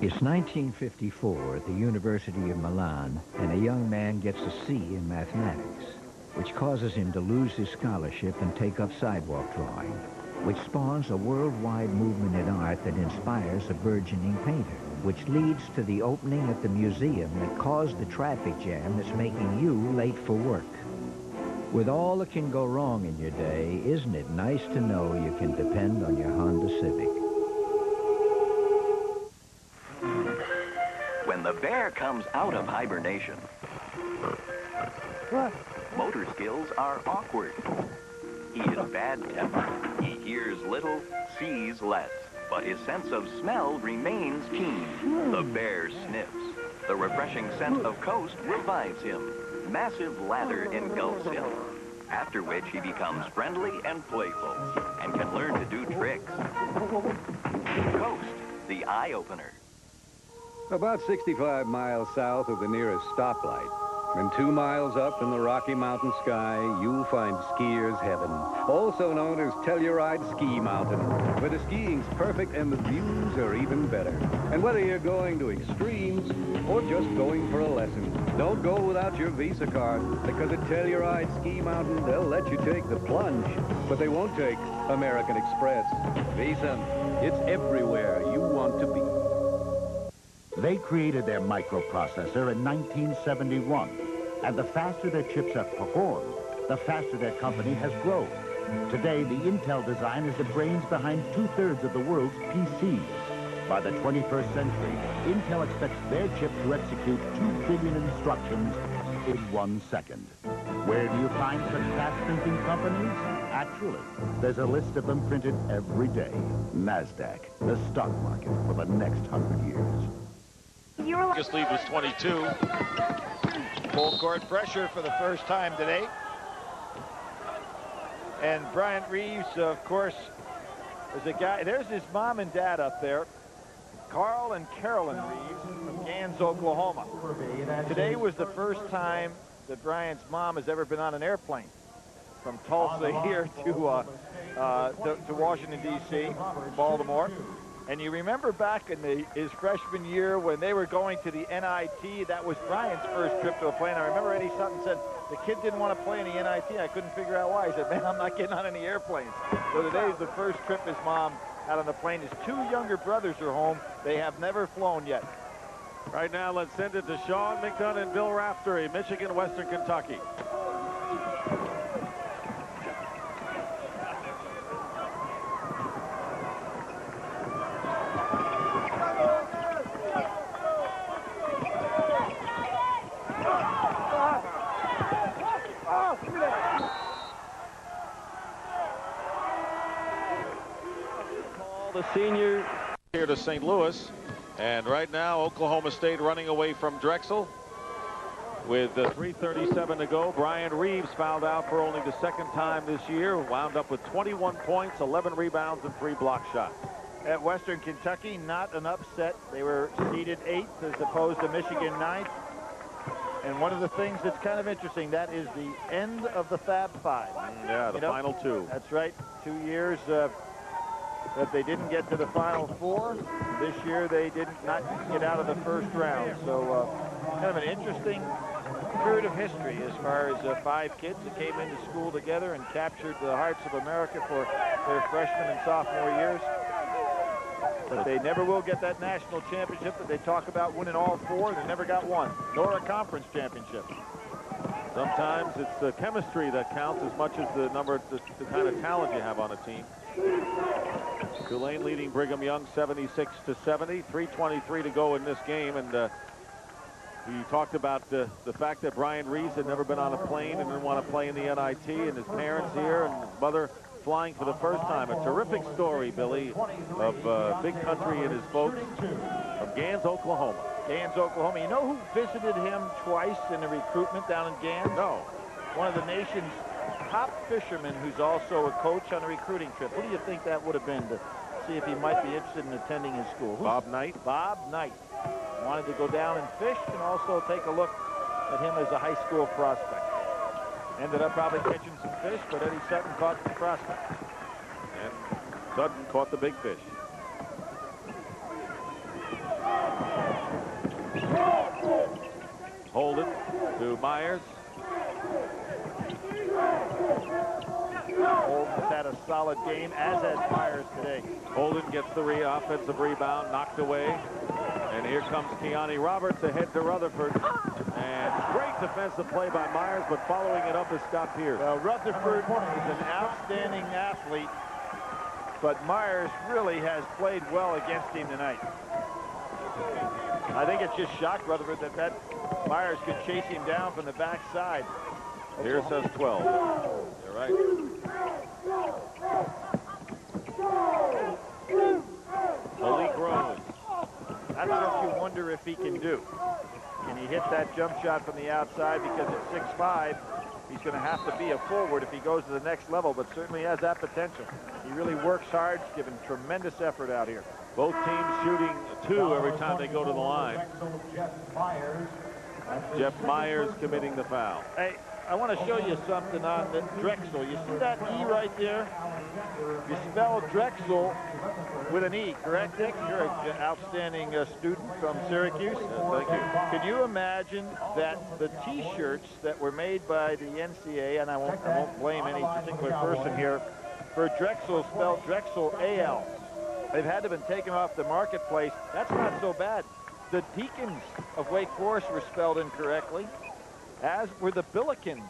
It's 1954 at the University of Milan, and a young man gets a C in mathematics, which causes him to lose his scholarship and take up sidewalk drawing, which spawns a worldwide movement in art that inspires a burgeoning painter, which leads to the opening at the museum that caused the traffic jam that's making you late for work. With all that can go wrong in your day, isn't it nice to know you can depend on your Honda Civic? When the bear comes out of hibernation, motor skills are awkward. He is bad-tempered. He hears little, sees less, but his sense of smell remains keen. The bear sniffs. The refreshing scent of Coast revives him. Massive lather engulfs him, after which he becomes friendly and playful and can learn to do tricks. Coast, the eye-opener. About 65 miles south of the nearest stoplight, and 2 miles up in the Rocky Mountain sky, you'll find skier's heaven, also known as Telluride Ski Mountain, where the skiing's perfect and the views are even better. And whether you're going to extremes or just going for a lesson, don't go without your Visa card, because at Telluride Ski Mountain, they'll let you take the plunge, but they won't take American Express. Visa, it's everywhere you want to be. They created their microprocessor in 1971, and the faster their chips have performed, the faster their company has grown. Today, the Intel design is the brains behind 2/3 of the world's PCs. By the 21st century, Intel expects their chip to execute 2 billion instructions in 1 second. Where do you find such fast-thinking companies? Actually, there's a list of them printed every day. NASDAQ, the stock market for the next 100 years. This lead was 22. Full court pressure for the first time today. And Bryant Reeves, of course, is a guy. There's his mom and dad up there. Carl and Carolyn Reeves from Gans, Oklahoma. Today was the first time that Bryant's mom has ever been on an airplane from Tulsa here to Washington, D.C., Baltimore. And you remember back in his freshman year when they were going to the NIT, that was Bryant's first trip to a plane. I remember Eddie Sutton said, the kid didn't want to play in the NIT. I couldn't figure out why. He said, man, I'm not getting on any airplanes. So today is the first trip his mom had on the plane. His two younger brothers are home. They have never flown yet. Right now, let's send it to Sean McDonough and Bill Raftery, Michigan, Western Kentucky. The senior here to St. Louis, and right now Oklahoma State running away from Drexel with 3:37 to go. Bryant Reeves fouled out for only the second time this year, wound up with 21 points, 11 rebounds, and 3 block shots. At Western Kentucky, not an upset. They were seeded 8th as opposed to Michigan 9th. And one of the things that's kind of interesting, that is the end of the Fab Five. Yeah, the final 2. That's right. 2 years that they didn't get to the Final Four. This year they did not get out of the first round. So kind of an interesting period of history as far as 5 kids that came into school together and captured the hearts of America for their freshman and sophomore years. But they never will get that national championship that they talk about winning all 4. They never got one, nor a conference championship. Sometimes it's the chemistry that counts as much as the kind of talent you have on a team. Tulane leading Brigham Young 76-70, 3:23 to go in this game, and he talked about the fact that Bryant Reeves had never been on a plane and didn't want to play in the NIT, and his parents here and his mother flying for the first time. A terrific story, Billy, of big country and his folks from Gans, Oklahoma. Gans, Oklahoma. You know who visited him twice in the recruitment down in Gans? No. One of the nation's top fishermen who's also a coach on a recruiting trip. Who do you think that would have been to see if he might be interested in attending his school? Bob Knight. Bob Knight. Wanted to go down and fish and also take a look at him as a high school prospect. Ended up probably catching some fish, but Eddie Sutton caught the prospect. And Sutton caught the big fish. Hold it to Myers. Holden's had a solid game, as has Myers today. Holden gets the offensive rebound, knocked away. And here comes Keani Roberts ahead to Rutherford. And great defensive play by Myers, but following it up is Scott Pierce. Well, Rutherford is an outstanding athlete, but Myers really has played well against him tonight. I think it's just shocked Rutherford that Myers could chase him down from the backside. Pierce has 12. You're right. Malik Rose. That's what you wonder if he can do. Can he hit that jump shot from the outside? Because at 6'5", he's going to have to be a forward if he goes to the next level, but certainly has that potential. He really works hard, giving tremendous effort out here. Both teams shooting 2 every time they go to the line. Jeff Myers committing the foul. Hey, I want to show you something on the Drexel. You see that E right there? You spell Drexel with an E, correct, Dick? You're an outstanding student from Syracuse. Thank you. Can you imagine that the T-shirts that were made by the NCAA, and I won't blame any particular person here, for Drexel spelled Drexel AL. They've had to have been taken off the marketplace. That's not so bad. The Deacons of Wake Forest were spelled incorrectly, as were the Billikens.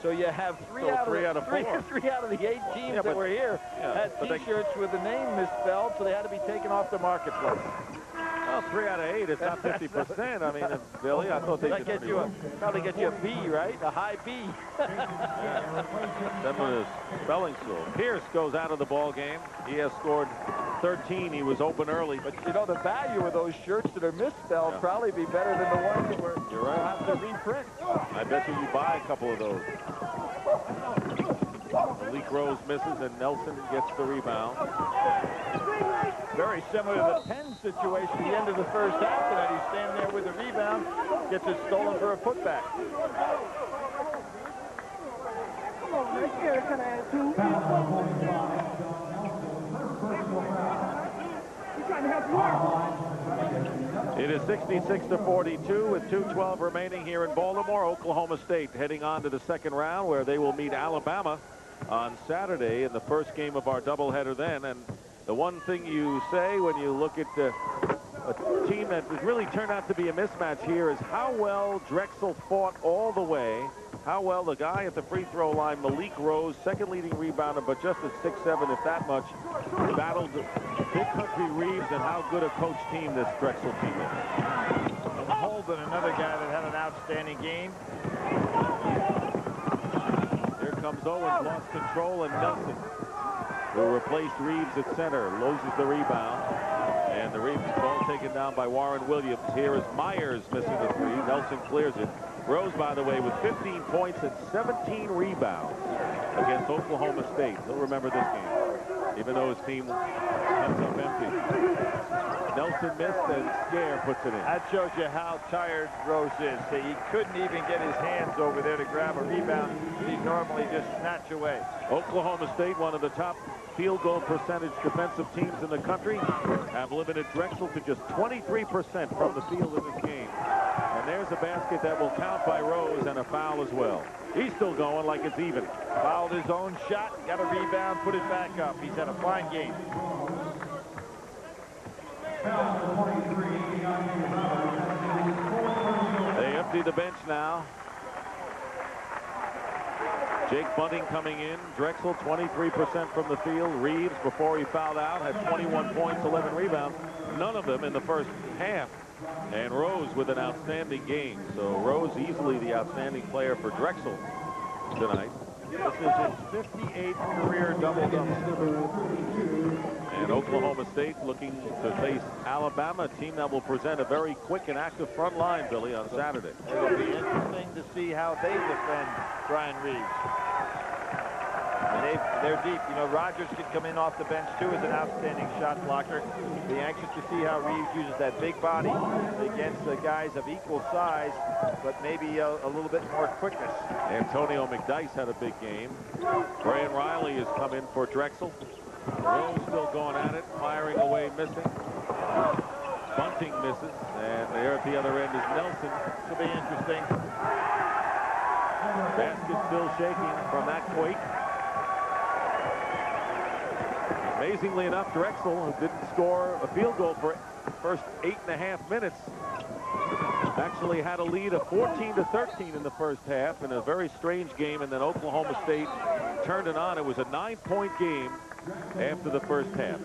So you have three out of the 8 teams that were here had T-shirts with the name misspelled, so they had to be taken off the marketplace. Well, 3 out of 8. It's not 50%. I mean, Billy, I thought they that should probably get you a B, right? A high B. Then with his spelling school. Pierce goes out of the ball game. He has scored 13. He was open early. But, you know, the value of those shirts that are misspelled probably be better than the ones that were You're right. have to reprint. I bet you buy a couple of those. Malik Rose misses, and Nelson gets the rebound. Very similar to the Penn situation at the end of the first half tonight. He's standing there with the rebound, gets it stolen for a putback. It is 66-42 with 2:12 remaining here in Baltimore. Oklahoma State heading on to the second round, where they will meet Alabama on Saturday in the first game of our doubleheader then. And the one thing you say when you look at a team that has really turned out to be a mismatch here is how well Drexel fought all the way. How well the guy at the free throw line, Malik Rose, second leading rebounder, but just at 6'7", if that much, battled Big Country Reeves, and how good a coach team this Drexel team is. Holden, another guy that had an outstanding game. Here comes Owens, lost control, and Nelson, who replaced Reeves at center, loses the rebound. And the Reeves ball taken down by Warren Williams. Here is Myers missing the three. Nelson clears it. Rose, by the way, with 15 points and 17 rebounds against Oklahoma State. He'll remember this game, even though his team ends up empty. Nelson missed, and Scare puts it in. That shows you how tired Rose is. He couldn't even get his hands over there to grab a rebound. He normally just snatch away. Oklahoma State, one of the top field goal percentage defensive teams in the country, have limited Drexel to just 23% from the field in this game. And there's a basket that will count by Rose, and a foul as well. He's still going like it's even. Fouled his own shot, got a rebound, put it back up. He's had a fine game. They empty the bench now. Jake Bunting coming in. Drexel 23% from the field. Reeves, before he fouled out, had 21 points, 11 rebounds. None of them in the first half. And Rose with an outstanding game. So Rose easily the outstanding player for Drexel tonight. This is his 58th career double-double. And Oklahoma State looking to face Alabama, a team that will present a very quick and active front line, Billy, on Saturday. It'll be interesting to see how they defend Brian Reeves. And they're deep. You know, Rogers could come in off the bench, too, as an outstanding shot blocker. Be anxious to see how Reeves uses that big body against the guys of equal size, but maybe a little bit more quickness. Antonio McDyess had a big game. Brian Riley has come in for Drexel. Rose still going at it, firing away, missing. Bunting misses, and there at the other end is Nelson. This will be interesting. Basket still shaking from that quake. Amazingly enough, Drexel, who didn't score a field goal for the first 8.5 minutes, actually had a lead of 14-13 in the first half in a very strange game, and then Oklahoma State turned it on. It was a 9-point game after the first half.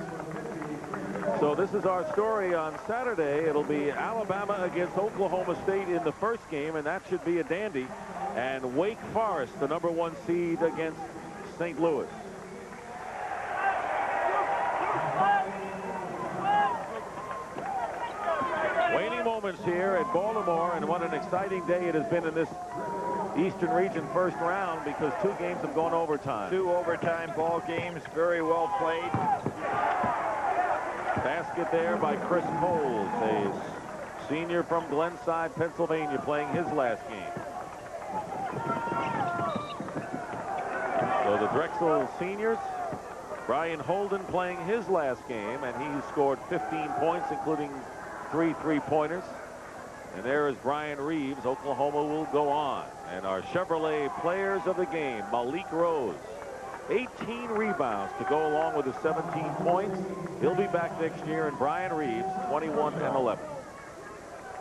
So this is our story on Saturday. It'll be Alabama against Oklahoma State in the first game, and that should be a dandy. And Wake Forest, the #1 seed, against St. Louis. Waning moments here at Baltimore, and what an exciting day it has been in this Eastern Region first round, because 2 games have gone overtime. 2 overtime ball games, very well played. Basket there by Chris Coles, a senior from Glenside, Pennsylvania, playing his last game. So the Drexel seniors, Brian Holden playing his last game, and he scored 15 points, including 3 3-pointers. And there is Brian Reeves. Oklahoma will go on. And our Chevrolet players of the game, Malik Rose, 18 rebounds to go along with his 17 points. He'll be back next year. And Brian Reeves, 21 and 11.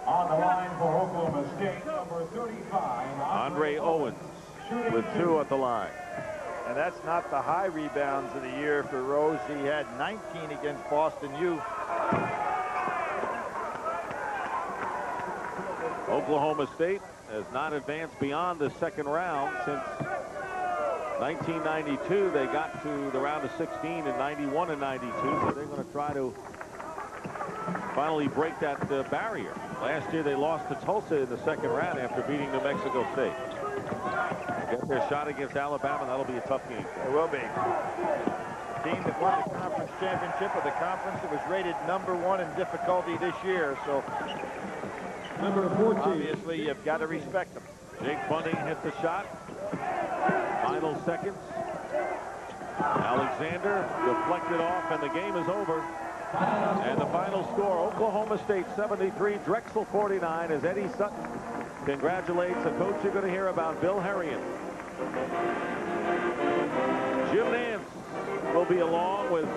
On the line for Oklahoma State, number 35. Andre Owens with 2 at the line. And that's not the high rebounds of the year for Rose. He had 19 against Boston U. Oklahoma State has not advanced beyond the second round since 1992. They got to the round of 16 in 91 and 92, so they're going to try to finally break that barrier. Last year they lost to Tulsa in the second round after beating New Mexico State. Get their shot against Alabama. That'll be a tough game. It will be. Team that won the conference championship of the conference that was rated #1 in difficulty this year. So Number 14. Obviously, you've got to respect them. Jake Bunning hit the shot. Final seconds. Alexander deflected off, and the game is over. And the final score, Oklahoma State 73, Drexel 49, as Eddie Sutton congratulates a coach you're going to hear about, Bill Herrian. Jim Nance will be along with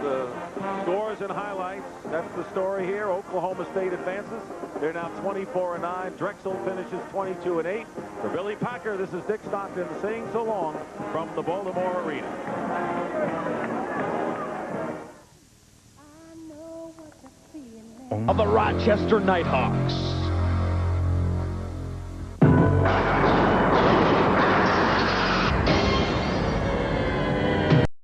scores and highlights. That's the story here. Oklahoma State advances. They're now 24-9. Drexel finishes 22-8. For Billy Packer, this is Dick Stockton saying so long from the Baltimore Arena. Of the Rochester Nighthawks.